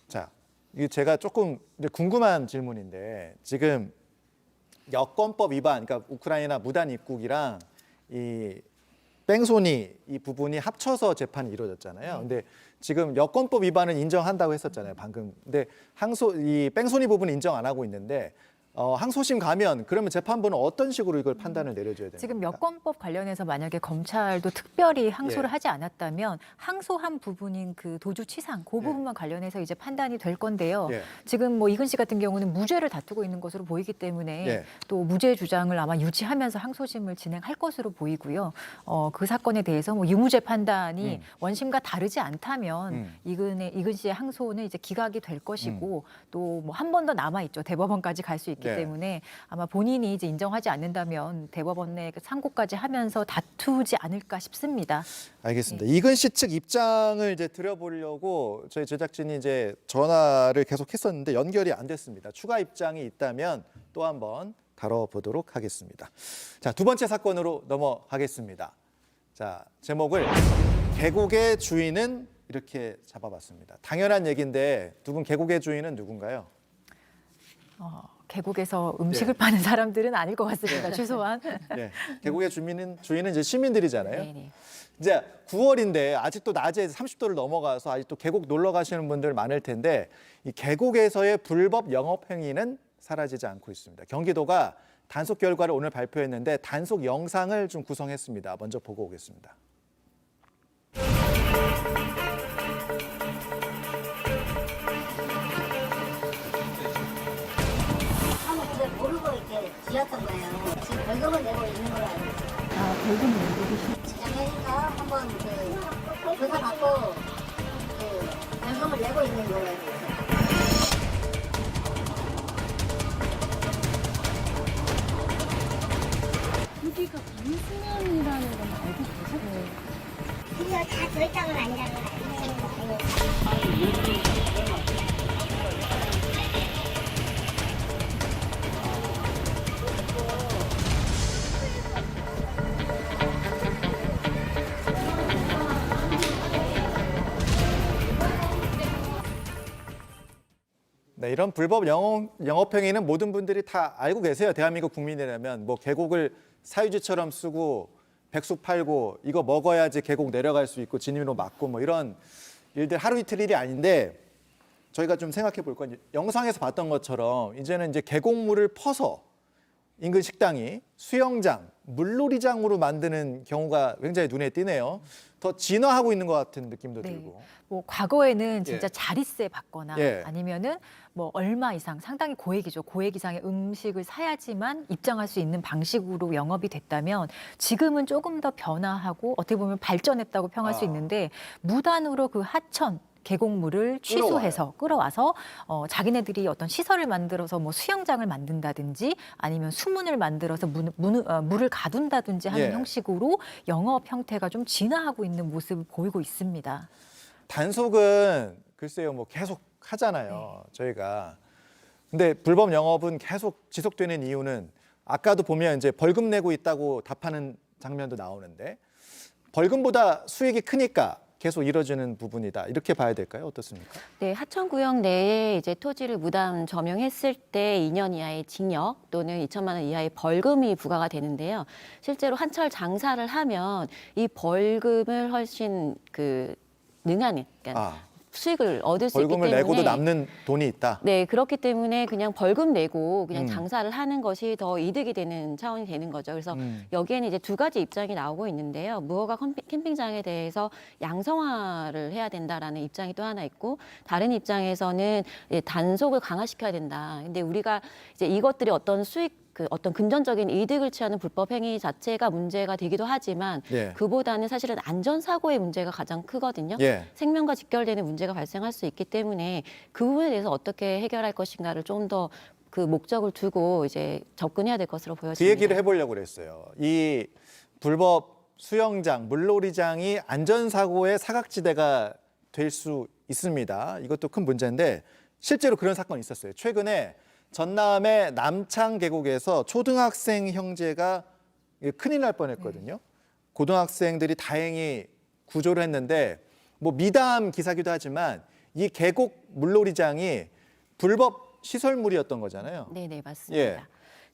자, 이게 제가 조금 궁금한 질문인데 지금 여권법 위반, 그러니까 우크라이나 무단 입국이랑 이 뺑소니 이 부분이 합쳐서 재판이 이루어졌잖아요. 근데 지금 여권법 위반은 인정한다고 했었잖아요, 방금. 근데 이 뺑소니 부분은 인정 안 하고 있는데 항소심 가면 그러면 재판부는 어떤 식으로 이걸 판단을 내려줘야 됩니까? 지금 여권법 관련해서 만약에 검찰도 특별히 항소를 예. 하지 않았다면 항소한 부분인 그 도주치상 그 부분만 관련해서 이제 판단이 될 건데요. 예. 지금 뭐 이근 씨 같은 경우는 무죄를 다투고 있는 것으로 보이기 때문에 예. 또 무죄 주장을 아마 유지하면서 항소심을 진행할 것으로 보이고요. 그 사건에 대해서 뭐 유무죄 판단이 원심과 다르지 않다면 이근 씨의 항소는 이제 기각이 될 것이고 또 뭐 한 번 더 남아 있죠. 대법원까지 갈 수 있기 네. 때문에 아마 본인이 이제 인정하지 않는다면 대법원에 상고까지 하면서 다투지 않을까 싶습니다. 알겠습니다. 이근 씨 측 입장을 이제 들어보려고 저희 제작진이 이제 전화를 계속했었는데 연결이 안 됐습니다. 추가 입장이 있다면 또 한번 다뤄보도록 하겠습니다. 자, 두 번째 사건으로 넘어가겠습니다. 자, 제목을 계곡의 주인은 이렇게 잡아봤습니다. 당연한 얘기인데 두 분 계곡의 주인은 누군가요? 계곡에서 음식을 파는 사람들은 아닐 것 같습니다. 최소한. 네, 계곡의 주인은 이제 시민들이잖아요. 네네. 이제 9월인데 아직도 낮에 30도를 넘어가서 아직도 계곡 놀러 가시는 분들 많을 텐데 이 계곡에서의 불법 영업 행위는 사라지지 않고 있습니다. 경기도가 단속 결과를 오늘 발표했는데 단속 영상을 좀 구성했습니다. 먼저 보고 오겠습니다. 모르고 이렇게 지었던 거예요. 지금 벌금을 내고 있는 걸로 알고 있어요. 아, 벌금을 내고 계신. 지자체가 한번 조사받고 벌금을 내고 있는 걸로 알고 있어요. 여기가 방수면이라는 건 알고 계셨나요? 그게 다 결정은 아니라는 걸 알고 있어요. 네, 이런 불법 영업행위는 모든 분들이 다 알고 계세요. 대한민국 국민이라면 뭐 계곡을 사유지처럼 쓰고 백숙 팔고 이거 먹어야지 계곡 내려갈 수 있고 진입로 막고 뭐 이런 일들 하루 이틀 일이 아닌데 저희가 좀 생각해 볼 건 영상에서 봤던 것처럼 이제는 이제 계곡물을 퍼서 인근 식당이 수영장, 물놀이장으로 만드는 경우가 굉장히 눈에 띄네요. 더 진화하고 있는 것 같은 느낌도 네. 들고. 뭐 과거에는 진짜 예. 자릿세 받거나 예. 아니면은 뭐 얼마 이상 상당히 고액이죠. 고액 이상의 음식을 사야지만 입장할 수 있는 방식으로 영업이 됐다면 지금은 조금 더 변화하고 어떻게 보면 발전했다고 평할 수 있는데 무단으로 그 하천 계곡물을 취소해서 끌어와서 자기네들이 어떤 시설을 만들어서 뭐 수영장을 만든다든지 아니면 수문을 만들어서 물을 가둔다든지 하는 예. 형식으로 영업 형태가 좀 진화하고 있는 모습을 보이고 있습니다. 단속은 글쎄요, 뭐 계속 하잖아요. 저희가. 근데 불법 영업은 계속 지속되는 이유는 아까도 보면 이제 벌금 내고 있다고 답하는 장면도 나오는데 벌금보다 수익이 크니까 계속 이뤄지는 부분이다. 이렇게 봐야 될까요? 어떻습니까? 네, 하천구역 내에 이제 토지를 무단 점용했을 때 2년 이하의 징역 또는 2천만 원 이하의 벌금이 부과가 되는데요. 실제로 한철 장사를 하면 이 벌금을 훨씬 능하는 그러니까 수익을 얻을 수 있기 때문에 벌금을 내고도 남는 돈이 있다. 네, 그렇기 때문에 그냥 벌금 내고 그냥 장사를 하는 것이 더 이득이 되는 차원이 되는 거죠. 그래서 여기에는 이제 두 가지 입장이 나오고 있는데요. 무허가 캠핑장에 대해서 양성화를 해야 된다라는 입장이 또 하나 있고 다른 입장에서는 단속을 강화시켜야 된다. 근데 우리가 이제 이것들이 어떤 수익 그 어떤 금전적인 이득을 취하는 불법 행위 자체가 문제가 되기도 하지만 예. 그보다는 사실은 안전사고의 문제가 가장 크거든요. 예. 생명과 직결되는 문제가 발생할 수 있기 때문에 그 부분에 대해서 어떻게 해결할 것인가를 좀 더 그 목적을 두고 이제 접근해야 될 것으로 보여집니다. 그 얘기를 해보려고 그랬어요. 이 불법 수영장, 물놀이장이 안전사고의 사각지대가 될 수 있습니다. 이것도 큰 문제인데 실제로 그런 사건이 있었어요. 최근에 전남의 남창 계곡에서 초등학생 형제가 큰일 날 뻔했거든요. 고등학생들이 다행히 구조를 했는데 뭐 미담 기사기도 하지만 이 계곡 물놀이장이 불법 시설물이었던 거잖아요. 네네, 맞습니다. 예.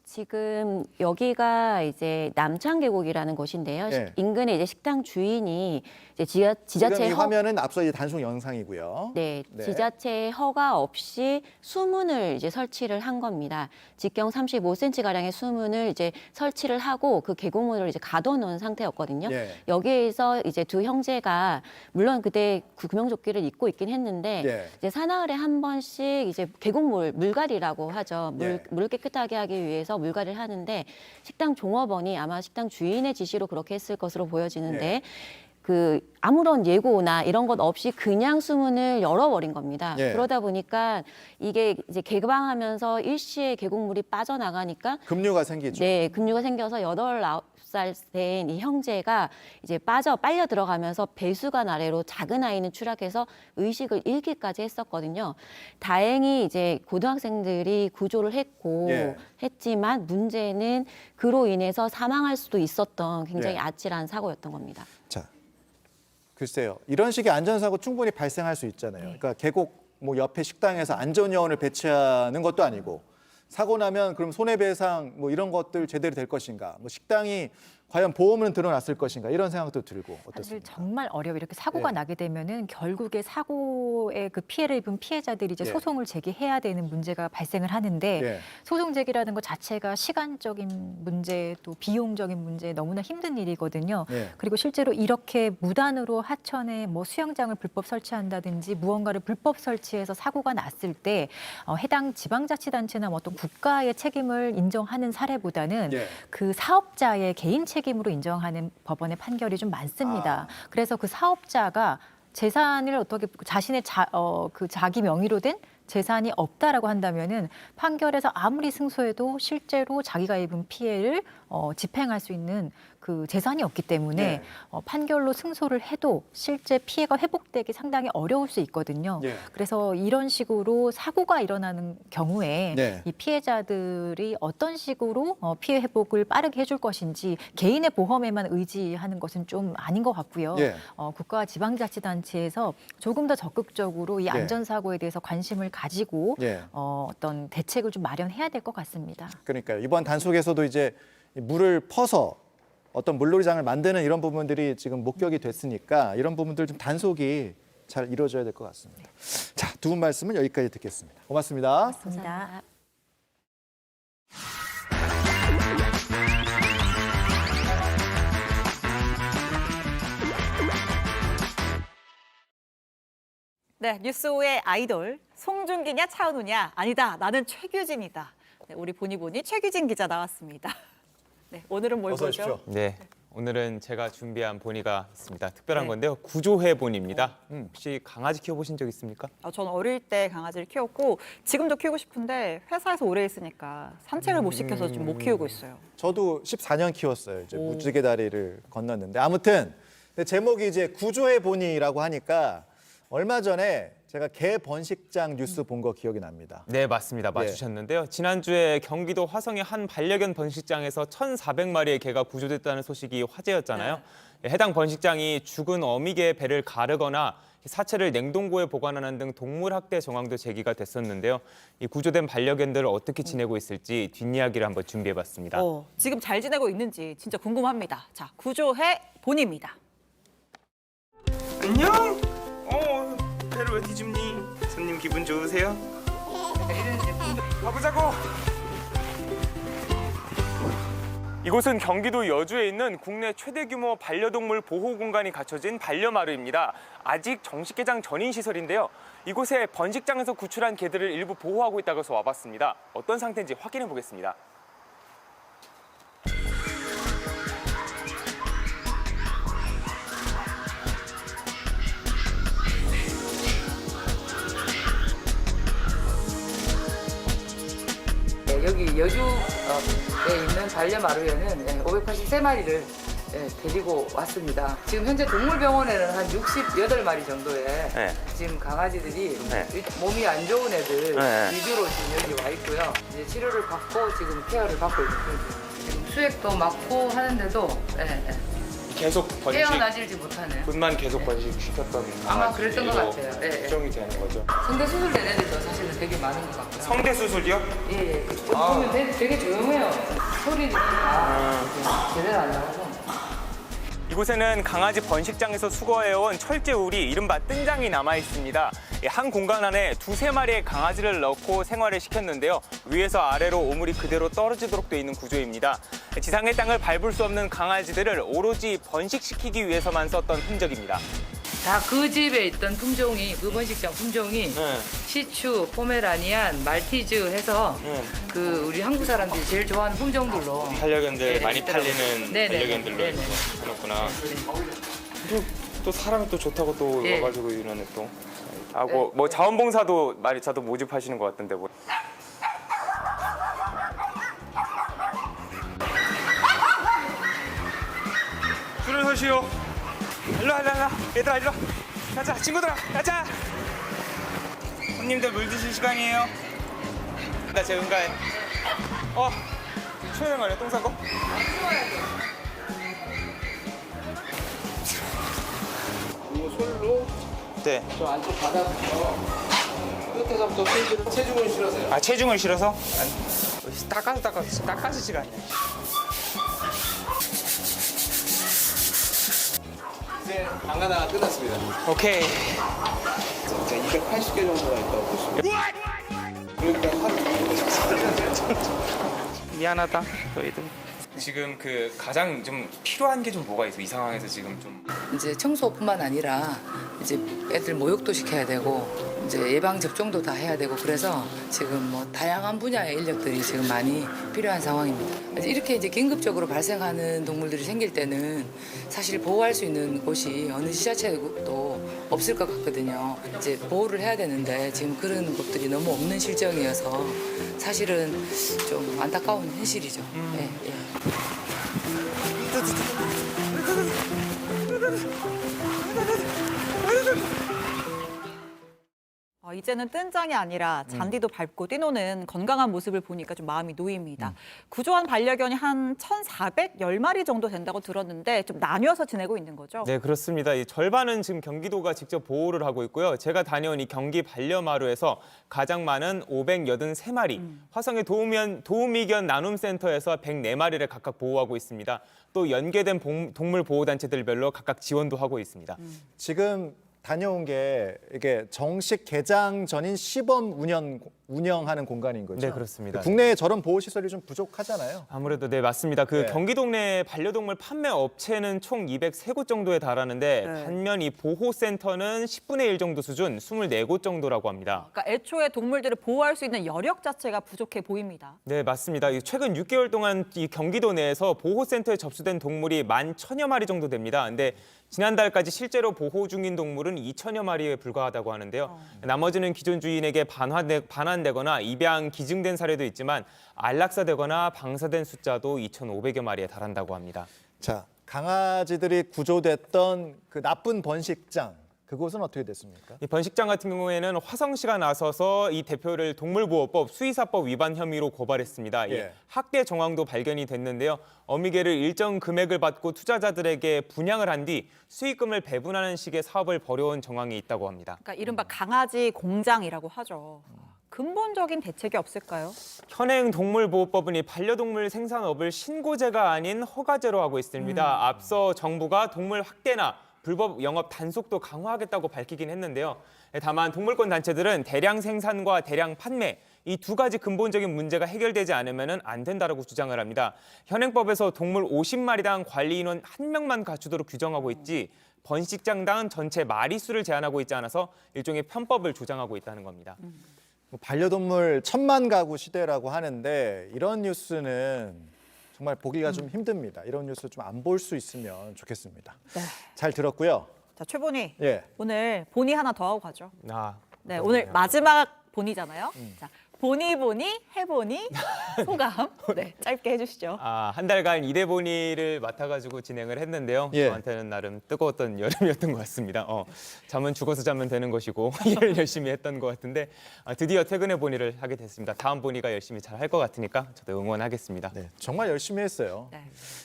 지금 여기가 이제 남창계곡이라는 곳인데요. 예. 인근에 이제 식당 주인이 이제 지금 지자체 이 화면은 앞서 이제 단속 영상이고요. 네, 네. 지자체 허가 없이 수문을 이제 설치를 한 겁니다. 직경 35cm 가량의 수문을 이제 설치를 하고 그 계곡문을 이제 가둬놓은 상태였거든요. 예. 여기에서 이제 두 형제가 물론 그때 구명조끼를 입고 있긴 했는데 예. 이제 사나흘에 한 번씩 이제 계곡물 물갈이라고 하죠. 예. 물을 깨끗하게 하기 위해서 물갈이를 하는데 식당 종업원이 아마 식당 주인의 지시로 그렇게 했을 것으로 보여지는데. 예. 그 아무런 예고나 이런 것 없이 그냥 수문을 열어버린 겁니다. 예. 그러다 보니까 이게 이제 개방하면서 일시에 계곡물이 빠져나가니까 급류가 생기죠. 네, 급류가 생겨서 8살 된 이 형제가 이제 빨려 들어가면서 배수관 아래로 작은 아이는 추락해서 의식을 잃기까지 했었거든요. 다행히 이제 고등학생들이 구조를 했고 예. 했지만 문제는 그로 인해서 사망할 수도 있었던 굉장히 예. 아찔한 사고였던 겁니다. 자, 글쎄요. 이런 식의 안전사고 충분히 발생할 수 있잖아요. 그러니까 계곡 뭐 옆에 식당에서 안전요원을 배치하는 것도 아니고 사고 나면 그럼 손해배상 뭐 이런 것들 제대로 될 것인가? 뭐 식당이 과연 보험은 들어놨을 것인가? 이런 생각도 들고 사실 어떻습니까? 정말 어려워. 이렇게 사고가 예. 나게 되면은 결국에 사고의 그 피해를 입은 피해자들이 이제 예. 소송을 제기해야 되는 문제가 발생을 하는데 예. 소송 제기라는 것 자체가 시간적인 문제 또 비용적인 문제 너무나 힘든 일이거든요. 예. 그리고 실제로 이렇게 무단으로 하천에 뭐 수영장을 불법 설치한다든지 무언가를 불법 설치해서 사고가 났을 때 해당 지방자치단체나 뭐 어떤 국가의 책임을 인정하는 사례보다는 예. 그 사업자의 개인 책임으로 인정하는 법원의 판결이 좀 많습니다. 그래서 그 사업자가 재산을 어떻게 자신의 자기 명의로 된 재산이 없다라고 한다면은 판결에서 아무리 승소해도 실제로 자기가 입은 피해를 집행할 수 있는 그 재산이 없기 때문에 네. 판결로 승소를 해도 실제 피해가 회복되기 상당히 어려울 수 있거든요. 예. 그래서 이런 식으로 사고가 일어나는 경우에 네. 이 피해자들이 어떤 식으로 피해 회복을 빠르게 해줄 것인지 개인의 보험에만 의지하는 것은 좀 아닌 것 같고요. 예. 국가와 지방자치단체에서 조금 더 적극적으로 이 예. 안전사고에 대해서 관심을 가지고 예. 어떤 대책을 좀 마련해야 될 것 같습니다. 그러니까요. 이번 단속에서도 이제 물을 퍼서 어떤 물놀이장을 만드는 이런 부분들이 지금 목격이 됐으니까 이런 부분들 좀 단속이 잘 이루어져야 될 것 같습니다. 자, 두 분 말씀은 여기까지 듣겠습니다. 고맙습니다. 감사합니다. 네, 뉴스5의 아이돌 송중기냐 차은우냐? 아니다, 나는 최규진이다. 네, 우리 보니 최규진 기자 나왔습니다. 네, 오늘은 뭘 어서 보죠? 오십시오. 네, 오늘은 제가 준비한 본이가 있습니다. 특별한 네. 건데요. 구조회 본입니다. 혹시 강아지 키워보신 적 있습니까? 저는 어릴 때 강아지를 키웠고 지금도 키우고 싶은데 회사에서 오래 있으니까 산책을 못 시켜서 좀 못 키우고 있어요. 저도 14년 키웠어요. 이제 오. 무지개 다리를 건넜는데 아무튼 근데 제목이 이제 구조해 보니라고 하니까 얼마 전에 제가 개 번식장 뉴스 본 거 기억이 납니다. 네, 맞습니다. 맞추셨는데요. 지난주에 경기도 화성의 한 반려견 번식장에서 1,400마리의 개가 구조됐다는 소식이 화제였잖아요. 해당 번식장이 죽은 어미개의 배를 가르거나 사체를 냉동고에 보관하는 등 동물 학대 정황도 제기가 됐었는데요. 이 구조된 반려견들을 어떻게 지내고 있을지 뒷이야기를 한번 준비해봤습니다. 지금 잘 지내고 있는지 진짜 궁금합니다. 자, 구조해 본입니다. 안녕? 배를 왜 뒤집니? 손님 기분 좋으세요? 가보자고! 이곳은 경기도 여주에 있는 국내 최대 규모 반려동물 보호 공간이 갖춰진 반려마루입니다. 아직 정식 개장 전인 시설인데요. 이곳에 번식장에서 구출한 개들을 일부 보호하고 있다고 해서 와봤습니다. 어떤 상태인지 확인해 보겠습니다. 여주에 있는 반려마루에는 583마리를 데리고 왔습니다. 지금 현재 동물병원에는 한 68마리 정도의 지금 강아지들이 몸이 안 좋은 애들 위주로 지금 여기 와 있고요. 이제 치료를 받고 지금 케어를 받고 있는 거죠. 지금 수액도 맞고 하는데도 계속 번식, 깨어나질지 못하는. 분만 계속 번식시켰던 아마 그랬던 것 같아요. 걱정이 되는 거죠. 성대 수술 된 애들도 사실은 되게 많은 것 같고요. 성대 수술이요? 예. 보면 되게 조용해요. 소리도 다 제대로 안 나오고. 이곳에는 강아지 번식장에서 수거해온 철제우리 이른바 뜬장이 남아 있습니다. 한 공간 안에 2~3마리의 강아지를 넣고 생활을 시켰는데요. 위에서 아래로 오물이 그대로 떨어지도록 돼 있는 구조입니다. 지상의 땅을 밟을 수 없는 강아지들을 오로지 번식시키기 위해서만 썼던 흔적입니다. 다 그 집에 있던 품종이, 그 번식장 품종이 시추, 포메라니안, 말티즈 해서 그 우리 한국 사람들이 제일 좋아하는 품종들로 반려견들 많이 팔리는 네네. 반려견들로 네네. 해놨구나. 또 사람이 또 좋다고 또 와가지고 이러네 또. 뭐 자원봉사도 마리차도 모집하시는 것 같던데 뭐. 줄을 서시오. 일로 와. 얘들아 일로 와. 가자 친구들아 가자. 손님들 물 드실 시간이에요. 나 제 응가해. 추워야 말이야 똥 싼 거? 이거 솔로 네. 저 안쪽 바닥부터 끝에서부터 체중을 실어서요. 아 체중을 실어서? 닦아서 시간이야. 이제 방가다가 끝났습니다. 오케이. 자, 280개 정도가 있다고 보시면. 그러니까 미안하다 저희들. 지금 그 가장 좀 필요한 게 좀 뭐가 있어? 이 상황에서 지금 좀. 이제 청소뿐만 아니라 이제 애들 모욕도 시켜야 되고 이제 예방 접종도 다 해야 되고 그래서 지금 뭐 다양한 분야의 인력들이 지금 많이 필요한 상황입니다. 이렇게 이제 긴급적으로 발생하는 동물들이 생길 때는 사실 보호할 수 있는 곳이 어느 지자체도 없을 것 같거든요. 이제 보호를 해야 되는데 지금 그런 곳들이 너무 없는 실정이어서 사실은 좀 안타까운 현실이죠. 예. 이제는 뜬장이 아니라 잔디도 밟고 뛰노는 건강한 모습을 보니까 좀 마음이 놓입니다. 구조한 반려견이 한 1,410마리 정도 된다고 들었는데 좀 나뉘어서 지내고 있는 거죠? 네, 그렇습니다. 이 절반은 지금 경기도가 직접 보호를 하고 있고요. 제가 다녀온 이 경기 반려마루에서 가장 많은 583마리, 화성의 도우미견 나눔센터에서 104마리를 각각 보호하고 있습니다. 또 연계된 동물 보호단체들별로 각각 지원도 하고 있습니다. 지금 다녀온 게 이게 정식 개장 전인 시범 운영하는 공간인 거죠? 네, 그렇습니다. 국내에 저런 보호 시설이 좀 부족하잖아요. 아무래도 네, 맞습니다. 경기도 내 반려동물 판매 업체는 총 203곳 정도에 달하는데 반면 이 보호센터는 10분의 1 정도 수준 24곳 정도라고 합니다. 그러니까 애초에 동물들을 보호할 수 있는 여력 자체가 부족해 보입니다. 네, 맞습니다. 최근 6개월 동안 이 경기도 내에서 보호센터에 접수된 동물이 11,000여 마리 정도 됩니다. 근데 지난달까지 실제로 보호 중인 동물은 2,000여 마리에 불과하다고 하는데요. 나머지는 기존 주인에게 반환되거나 입양 기증된 사례도 있지만 안락사되거나 방사된 숫자도 2,500여 마리에 달한다고 합니다. 자, 강아지들이 구조됐던 그 나쁜 번식장, 그곳은 어떻게 됐습니까? 이 번식장 같은 경우에는 화성시가 나서서 이 대표를 동물보호법 수의사법 위반 혐의로 고발했습니다. 학대 정황도 발견이 됐는데요. 어미개를 일정 금액을 받고 투자자들에게 분양을 한 뒤 수익금을 배분하는 식의 사업을 벌여온 정황이 있다고 합니다. 그러니까 이른바 강아지 공장이라고 하죠. 근본적인 대책이 없을까요? 현행 동물보호법은 이 반려동물 생산업을 신고제가 아닌 허가제로 하고 있습니다. 앞서 정부가 동물 학대나 불법 영업 단속도 강화하겠다고 밝히긴 했는데요. 다만 동물권 단체들은 대량 생산과 대량 판매 이 두 가지 근본적인 문제가 해결되지 않으면 안 된다고 주장을 합니다. 현행법에서 동물 50마리당 관리 인원 1명만 갖추도록 규정하고 있지 번식장당 전체 마리수를 제한하고 있지 않아서 일종의 편법을 조장하고 있다는 겁니다. 반려동물 1,000만 가구 시대라고 하는데 이런 뉴스는 정말 보기가 좀 힘듭니다. 이런 뉴스 좀 안 볼 수 있으면 좋겠습니다. 네. 잘 들었고요. 자, 최 본의. 예. 오늘 본의 하나 더 하고 가죠. 아, 네, 오늘 마지막 본의잖아요. 자, 보니 해보니 소감 네 짧게 해주시죠. 한 달간 이대보니를 맡아가지고 진행을 했는데요. 예. 저한테는 나름 뜨거웠던 여름이었던 것 같습니다. 잠은 죽어서 자면 되는 것이고 일을 열심히 했던 것 같은데 드디어 퇴근해 보니를 하게 됐습니다. 다음 보니가 열심히 잘 할 것 같으니까 저도 응원하겠습니다. 네, 정말 열심히 했어요. 네.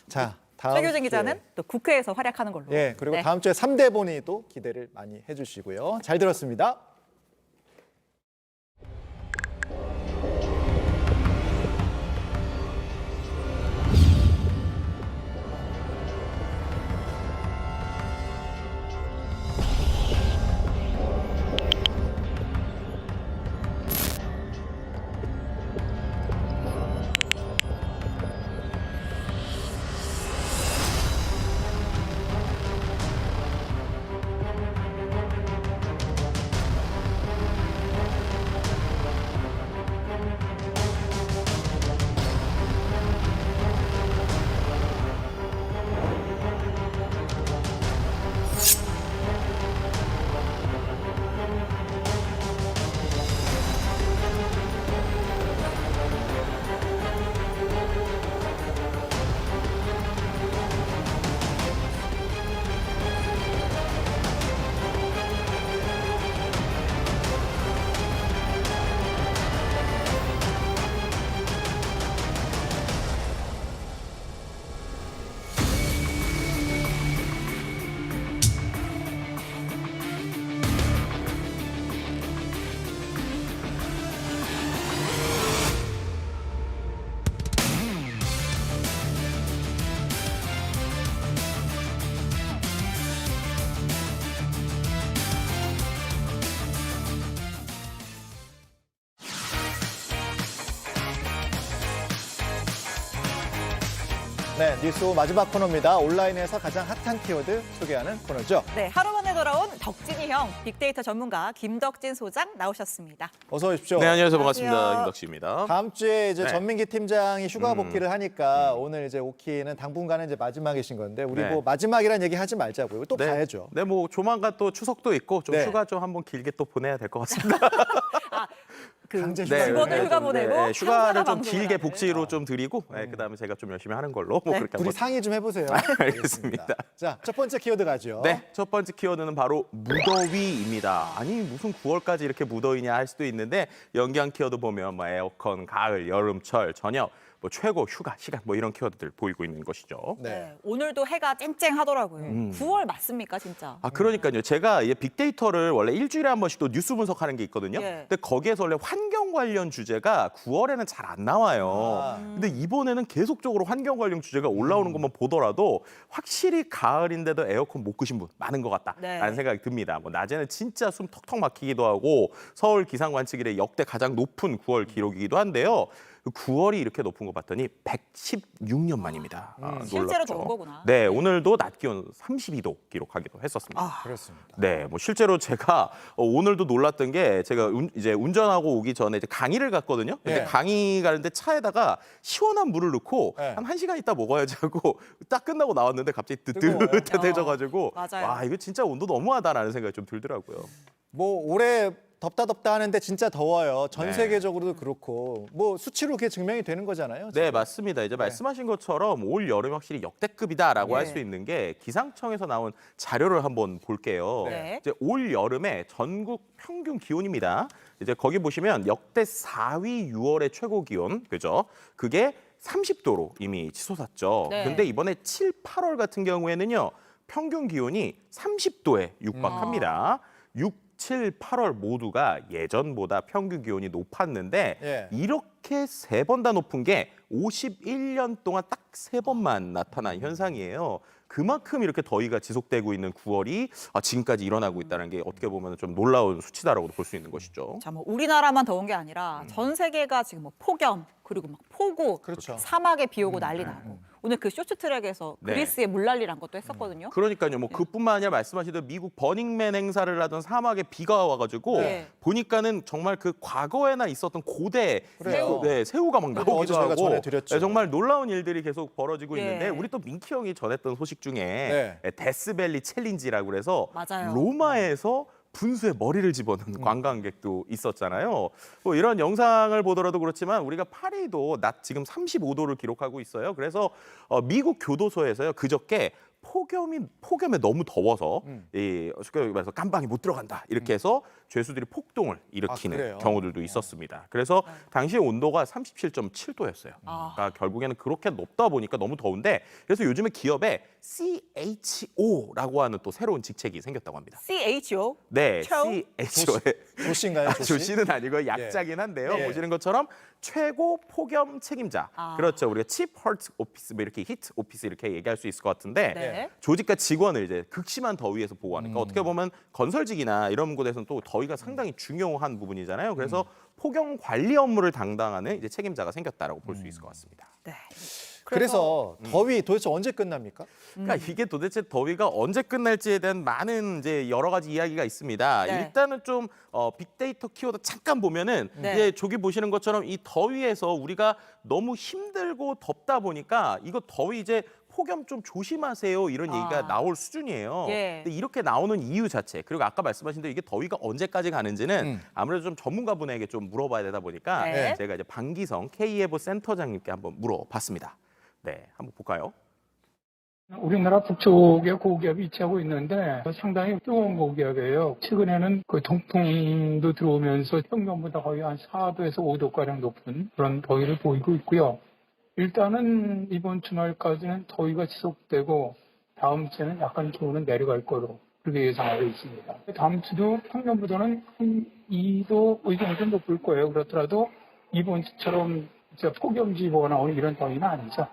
자, 다음 최규진 주에- 기자는 또 국회에서 활약하는 걸로. 예, 그리고 네. 다음 주에 3대 보니도 기대를 많이 해주시고요. 잘 들었습니다. 네, 뉴스 마지막 코너입니다. 온라인에서 가장 핫한 키워드 소개하는 코너죠. 네, 하루 만에 돌아온 덕진이 형 빅데이터 전문가 김덕진 소장 나오셨습니다. 어서 오십시오. 네, 안녕하세요. 반갑습니다. 안녕하세요. 김덕지입니다. 다음 주에 이제 네. 전민기 팀장이 휴가 복귀를 하니까 오늘 이제 오키는 당분간은 이제 마지막이신 건데 우리 네. 뭐 마지막이란 얘기 하지 말자고요. 또 네. 가야죠. 네, 뭐 조만간 또 추석도 있고 좀 네. 휴가 좀 한번 길게 또 보내야 될 것 같습니다. 강제 네, 휴가. 직원을 휴가 보내고 휴가를 상사가 좀 방송을 길게 하는. 복지로 좀 드리고 그다음에 제가 좀 열심히 하는 걸로 뭐 그렇게 둘이 한번 상의 좀 해보세요. 알겠습니다. 자, 첫 번째 키워드 가죠. 네, 첫 번째 키워드는 바로 무더위입니다. 아니 무슨 9월까지 이렇게 무더위냐 할 수도 있는데 연기한 키워드 보면 뭐 에어컨, 가을, 여름, 철, 저녁, 뭐 최고 휴가 시간 뭐 이런 키워드들 보이고 있는 것이죠. 네, 오늘도 해가 쨍쨍하더라고요. 9월 맞습니까, 진짜? 그러니까요. 제가 이 빅데이터를 원래 일주일에 한 번씩 또 뉴스 분석하는 게 있거든요. 예. 근데 거기에서 원래 환경 관련 주제가 9월에는 잘 안 나와요. 근데 이번에는 계속적으로 환경 관련 주제가 올라오는 것만 보더라도 확실히 가을인데도 에어컨 못 끄신 분 많은 것 같다라는 네. 생각이 듭니다. 뭐 낮에는 진짜 숨 턱턱 막히기도 하고 서울 기상 관측 이래 역대 가장 높은 9월 기록이기도 한데요. 9월이 이렇게 높은 거 봤더니 116년 만입니다. 실제로 놀랍죠? 더운 거구나. 네, 오늘도 낮 기온 32도 기록하기도 했었습니다. 그렇습니다. 네, 뭐 실제로 제가 오늘도 놀랐던 게 제가 이제 운전하고 오기 전에 이제 강의를 갔거든요. 근데 예. 강의 가는데 차에다가 시원한 물을 넣고 예. 한 1시간 있다 먹어야지 하고 딱 끝나고 나왔는데 갑자기 뜨거워요? 뜨뜻해져가지고 맞아요. 와 이거 진짜 온도 너무하다라는 생각이 좀 들더라고요. 뭐 올해 덥다 하는데 진짜 더워요. 전 네. 세계적으로도 그렇고 뭐 수치로 그게 증명이 되는 거잖아요. 네, 맞습니다. 이제 말씀하신 것처럼 올 여름 확실히 역대급이다라고 네. 할 수 있는 게 기상청에서 나온 자료를 한번 볼게요. 네. 이제 올 여름에 전국 평균 기온입니다. 이제 거기 보시면 역대 4위 6월의 최고 기온, 그죠? 그게 30도로 이미 치솟았죠. 네. 근데 이번에 7, 8월 같은 경우에는요. 평균 기온이 30도에 육박합니다. 6, 7, 8월 모두가 예전보다 평균 기온이 높았는데 예. 이렇게 3번 다 높은 게 51년 동안 딱 3번만 나타난 현상이에요. 그만큼 이렇게 더위가 지속되고 있는 9월이 지금까지 일어나고 있다는 게 어떻게 보면 좀 놀라운 수치다라고 볼 수 있는 것이죠. 자, 뭐 우리나라만 더운 게 아니라 전 세계가 지금 뭐 폭염 그리고 막 폭우, 그렇죠. 사막에 비 오고 난리 나고 오늘 그 쇼트트랙에서 네. 그리스에 물난리 난 것도 했었거든요. 그러니까요. 뭐 그뿐만 아니라 말씀하시던 미국 버닝맨 행사를 하던 사막에 비가 와가지고 네. 보니까는 정말 그 과거에나 있었던 고대 그래요. 새우가 막 그거 어제 나오기도 저희가 하고 전해드렸죠. 네, 정말 놀라운 일들이 계속 벌어지고 예. 있는데 우리 또 민키 형이 전했던 소식 중에 네. 데스밸리 챌린지라고 그래서 맞아요. 로마에서 분수에 머리를 집어넣는 관광객도 있었잖아요. 뭐 이런 영상을 보더라도 그렇지만 우리가 파리도 낮 지금 35도를 기록하고 있어요. 그래서 미국 교도소에서요 그저께 폭염에 너무 더워서 쉽게 말해서 깜방이 못 들어간다 이렇게 해서 죄수들이 폭동을 일으키는 경우들도 있었습니다. 그래서 당시 온도가 37.7도였어요. 그러니까 결국에는 그렇게 높다 보니까 너무 더운데 그래서 요즘에 기업에 CHO라고 하는 또 새로운 직책이 생겼다고 합니다. CHO? 네, 초? CHO에 조씨인가요? 조씨? 조씨는 아니고 약자긴 한데요. 예. 보시는 것처럼 최고 폭염 책임자. 그렇죠. 우리가 Chief Heart Office 뭐 이렇게 히트 오피스 이렇게 얘기할 수 있을 것 같은데 네. 조직과 직원을 이제 극심한 더위에서 보호하니까 어떻게 보면 건설직이나 이런 곳에서는 또 더위가 상당히 중요한 부분이잖아요. 그래서 폭염 관리 업무를 담당하는 이제 책임자가 생겼다라고 볼 수 있을 것 같습니다. 네. 그래서 더위 도대체 언제 끝납니까? 그러니까 이게 도대체 더위가 언제 끝날지에 대한 많은 이제 여러 가지 이야기가 있습니다. 네. 일단은 좀 빅데이터 키워드 잠깐 보면은 네. 이제 저기 보시는 것처럼 이 더위에서 우리가 너무 힘들고 덥다 보니까 이거 더위 이제 폭염 좀 조심하세요 이런 얘기가 나올 수준이에요. 예. 근데 이렇게 나오는 이유 자체 그리고 아까 말씀하신 대로 이게 더위가 언제까지 가는지는 아무래도 좀 전문가분에게 좀 물어봐야 되다 보니까 네. 제가 이제 방기성 K예보 센터장님께 한번 물어봤습니다. 네, 한번 볼까요? 우리나라 북쪽에 고기압이 위치하고 있는데 상당히 뜨거운 고기압이에요. 최근에는 그 동풍도 들어오면서 평년보다 거의 한 4도에서 5도가량 높은 그런 더위를 보이고 있고요. 일단은 이번 주말까지는 더위가 지속되고 다음 주에는 약간 기온은 내려갈 거로 그렇게 예상하고 있습니다. 다음 주도 평년보다는 한 2도 이 정도 높을 거예요. 그렇더라도 이번 주처럼 폭염주의보가 나오는 이런 더위는 아니죠.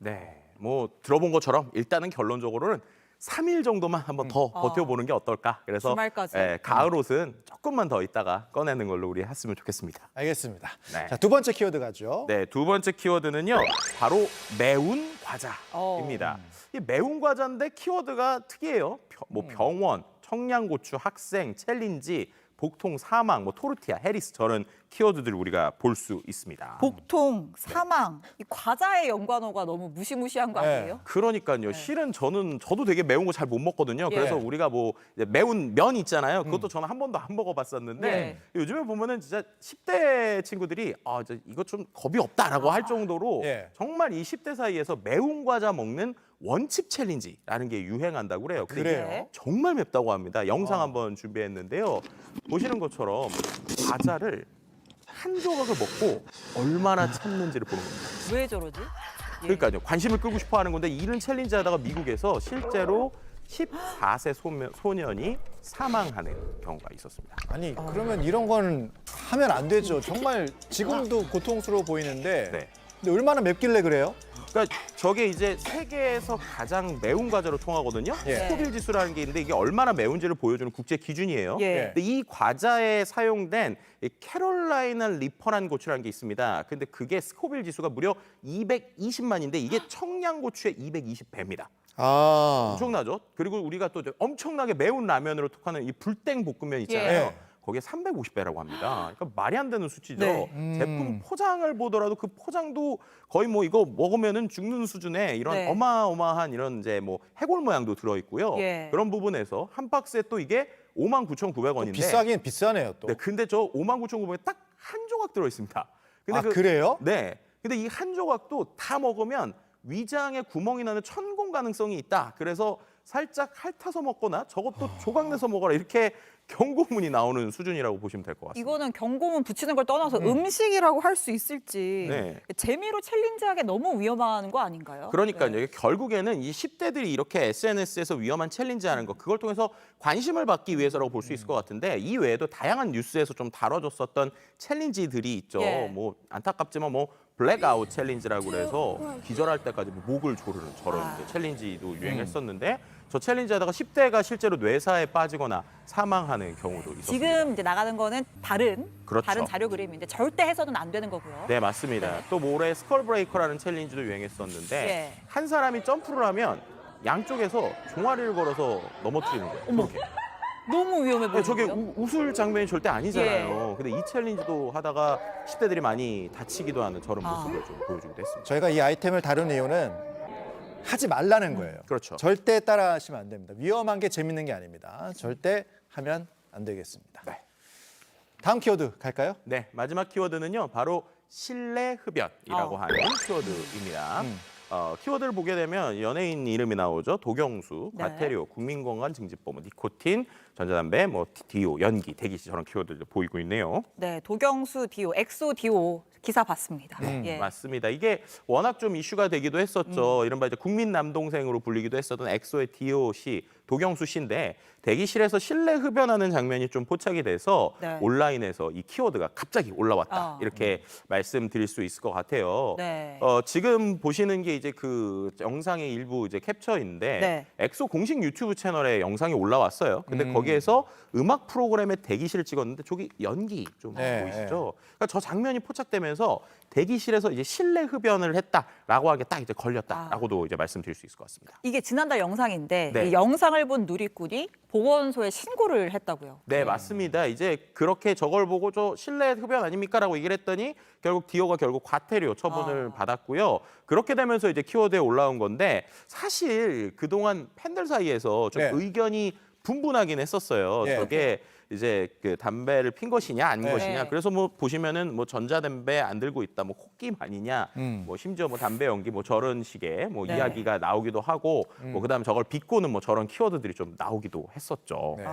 네, 뭐 들어본 것처럼 일단은 결론적으로는 3일 정도만 한번 더 버텨보는 게 어떨까. 그래서 주말까지. 가을 옷은 조금만 더 있다가 꺼내는 걸로 우리 했으면 좋겠습니다. 알겠습니다. 네. 자, 두 번째 키워드 가죠. 네, 두 번째 키워드는요. 바로 매운 과자입니다. 이 매운 과자인데 키워드가 특이해요. 뭐 병원, 청양고추, 학생, 챌린지, 복통, 사망, 뭐 토르티아, 해리스 저런 키워드들을 우리가 볼 수 있습니다. 복통, 사망, 이 과자의 연관어가 너무 무시무시한 거 아니에요? 그러니까요. 실은 저도 되게 매운 거 잘 못 먹거든요. 그래서 우리가 뭐 이제 매운 면 있잖아요. 그것도 저는 한 번도 안 먹어봤었는데 요즘에 보면은 진짜 10대 친구들이 이거 좀 겁이 없다라고 할 정도로 정말 이 10대 사이에서 매운 과자 먹는 원칩 챌린지라는 게 유행한다고 그래요. 근데 그래요? 정말 맵다고 합니다. 영상 한번 준비했는데요. 보시는 것처럼 과자를 한 조각을 먹고 얼마나 참는지를 보는 겁니다. 왜 저러지? 그러니까요. 관심을 끌고 싶어 하는 건데 이런 챌린지 하다가 미국에서 실제로 14세 소년이 사망하는 경우가 있었습니다. 아니 그러면 이런 건 하면 안 되죠. 정말 지금도 고통스러워 보이는데 근데 얼마나 맵길래 그래요? 그러니까 저게 이제 세계에서 가장 매운 과자로 통하거든요. 스코빌 지수라는 게 있는데 이게 얼마나 매운지를 보여주는 국제 기준이에요. 근데 이 과자에 사용된 이 캐롤라이나 리퍼라는 고추라는 게 있습니다. 근데 그게 스코빌 지수가 무려 220만인데 이게 청양고추의 220배입니다. 엄청나죠? 그리고 우리가 또 엄청나게 매운 라면으로 톡하는 이 불땡 볶음면 있잖아요. 거기에 350배라고 합니다. 그러니까 말이 안 되는 수치죠. 제품 포장을 보더라도 그 포장도 거의 뭐 이거 먹으면은 죽는 수준의 이런 어마어마한 이런 이제 뭐 해골 모양도 들어 있고요. 그런 부분에서 한 박스에 또 이게 59,900원인데 비싸긴 비싸네요 또. 네, 근데 저 59,900원에 딱 한 조각 들어 있습니다. 근데 그래요? 네. 근데 이 한 조각도 다 먹으면 위장에 구멍이 나는 천공 가능성이 있다. 그래서 살짝 핥아서 먹거나 저것도 조각 내서 먹어라 이렇게 경고문이 나오는 수준이라고 보시면 될 것 같습니다. 이거는 경고문 붙이는 걸 떠나서 음식이라고 할 수 있을지 재미로 챌린지하기 너무 위험한 거 아닌가요? 그러니까요. 결국에는 이 10대들이 이렇게 SNS에서 위험한 챌린지하는 거 그걸 통해서 관심을 받기 위해서라고 볼 수 있을 것 같은데 이 외에도 다양한 뉴스에서 좀 다뤄졌었던 챌린지들이 있죠. 뭐 안타깝지만 뭐 블랙아웃 챌린지라고 그래서 기절할 때까지 목을 조르는 저런 챌린지도 유행했었는데 저 챌린지 하다가 10대가 실제로 뇌사에 빠지거나 사망하는 경우도 있었습니다. 지금 이제 나가는 거는 다른 그렇죠. 자료 그림인데 절대 해서는 안 되는 거고요. 네, 맞습니다. 또 올해 스컬 브레이커라는 챌린지도 유행했었는데 한 사람이 점프를 하면 양쪽에서 종아리를 걸어서 넘어뜨리는 거예요. 어머. 너무 위험해 보이는데요? 저게 웃을 장면이 절대 아니잖아요. 근데 이 챌린지도 하다가 10대들이 많이 다치기도 하는 저런 모습을 좀 보여주기도 했습니다. 저희가 이 아이템을 다룬 이유는 하지 말라는 거예요. 그렇죠. 절대 따라 하시면 안 됩니다. 위험한 게 재밌는 게 아닙니다. 절대 하면 안 되겠습니다. 네. 다음 키워드 갈까요? 네, 마지막 키워드는요. 바로 실내 흡연이라고 하는 키워드입니다. 키워드를 보게 되면 연예인 이름이 나오죠. 도경수, 네. 과태료, 국민건강증진법, 니코틴, 전자담배, 디오, 연기, 대기시 저런 키워드들 보이고 있네요. 네, 도경수 디오, 엑소 디오 기사 봤습니다. 예. 맞습니다. 이게 워낙 좀 이슈가 되기도 했었죠. 이른바 이제 국민 남동생으로 불리기도 했었던 엑소의 디오 씨, 도경수 씨인데 대기실에서 실내 흡연하는 장면이 좀 포착이 돼서 네. 온라인에서 이 키워드가 갑자기 올라왔다. 이렇게 말씀드릴 수 있을 것 같아요. 네. 지금 보시는 게 이제 그 영상의 일부 이제 캡처인데 네. 엑소 공식 유튜브 채널에 영상이 올라왔어요. 근데 거기에서 음악 프로그램의 대기실을 찍었는데 저기 연기 좀 네. 보이시죠? 그러니까 저 장면이 포착되면서 대기실에서 이제 실내 흡연을 했다라고 하게 딱 이제 걸렸다라고도 이제 말씀드릴 수 있을 것 같습니다. 이게 지난달 영상인데 네. 이 영상을 본 누리꾼이 보건소에 신고를 했다고요. 네, 맞습니다. 이제 그렇게 저걸 보고 저 실내 흡연 아닙니까라고 얘기를 했더니 결국 디오가 결국 과태료 처분을 받았고요. 그렇게 되면서 이제 키워드에 올라온 건데 사실 그동안 팬들 사이에서 좀 네. 의견이 분분하긴 했었어요. 네. 저게 이제 그 담배를 핀 것이냐 아닌 네. 것이냐. 그래서 뭐 보시면은 뭐 전자담배 안 들고 있다, 뭐 콧김 아니냐, 뭐 심지어 뭐 담배 연기 뭐 저런 식의 뭐 네. 이야기가 나오기도 하고 뭐 그다음에 저걸 비꼬는 뭐 저런 키워드들이 좀 나오기도 했었죠. 네.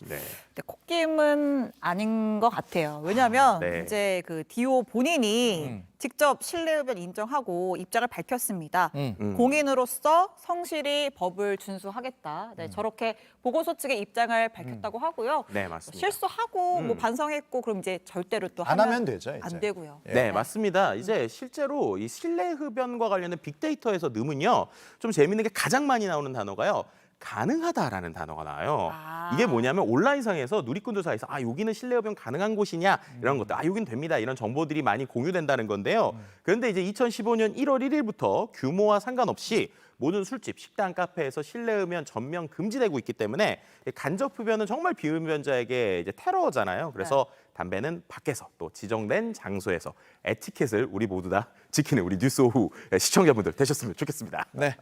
네. 근데 콧김은 아닌 것 같아요. 왜냐하면 네. 이제 그 디오 본인이 직접 실내 흡연 인정하고 입장을 밝혔습니다. 공인으로서 성실히 법을 준수하겠다. 네, 저렇게 보건소 측의 입장을 밝혔다고 하고요. 네, 맞습니다. 실수하고 뭐 반성했고 그럼 이제 절대로 또 안 하면 되죠, 이제. 안 되고요. 네, 맞습니다. 이제 실제로 이 실내 흡연과 관련된 빅데이터에서 넣으면요. 좀 재밌는 게 가장 많이 나오는 단어가요. 가능하다라는 단어가 나와요. 이게 뭐냐면 온라인상에서 누리꾼들 사이에서 여기는 실내 흡연 가능한 곳이냐 이런 것들, 여기는 됩니다 이런 정보들이 많이 공유된다는 건데요. 그런데 이제 2015년 1월 1일부터 규모와 상관없이 모든 술집, 식당, 카페에서 실내 흡연 전면 금지되고 있기 때문에 간접 흡연은 정말 비흡연자에게 이제 테러잖아요. 그래서 담배는 밖에서 또 지정된 장소에서 에티켓을 우리 모두 다 지키는 우리 뉴스 오후 시청자분들 되셨으면 좋겠습니다. 네.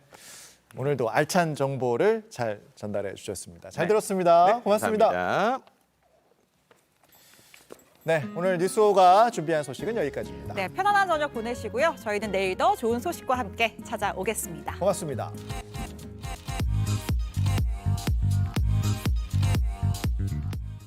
오늘도 알찬 정보를 잘 전달해 주셨습니다. 잘 네. 들었습니다. 네, 고맙습니다. 감사합니다. 네, 오늘 뉴스오가 준비한 소식은 여기까지입니다. 네, 편안한 저녁 보내시고요. 저희는 내일 더 좋은 소식과 함께 찾아오겠습니다. 고맙습니다.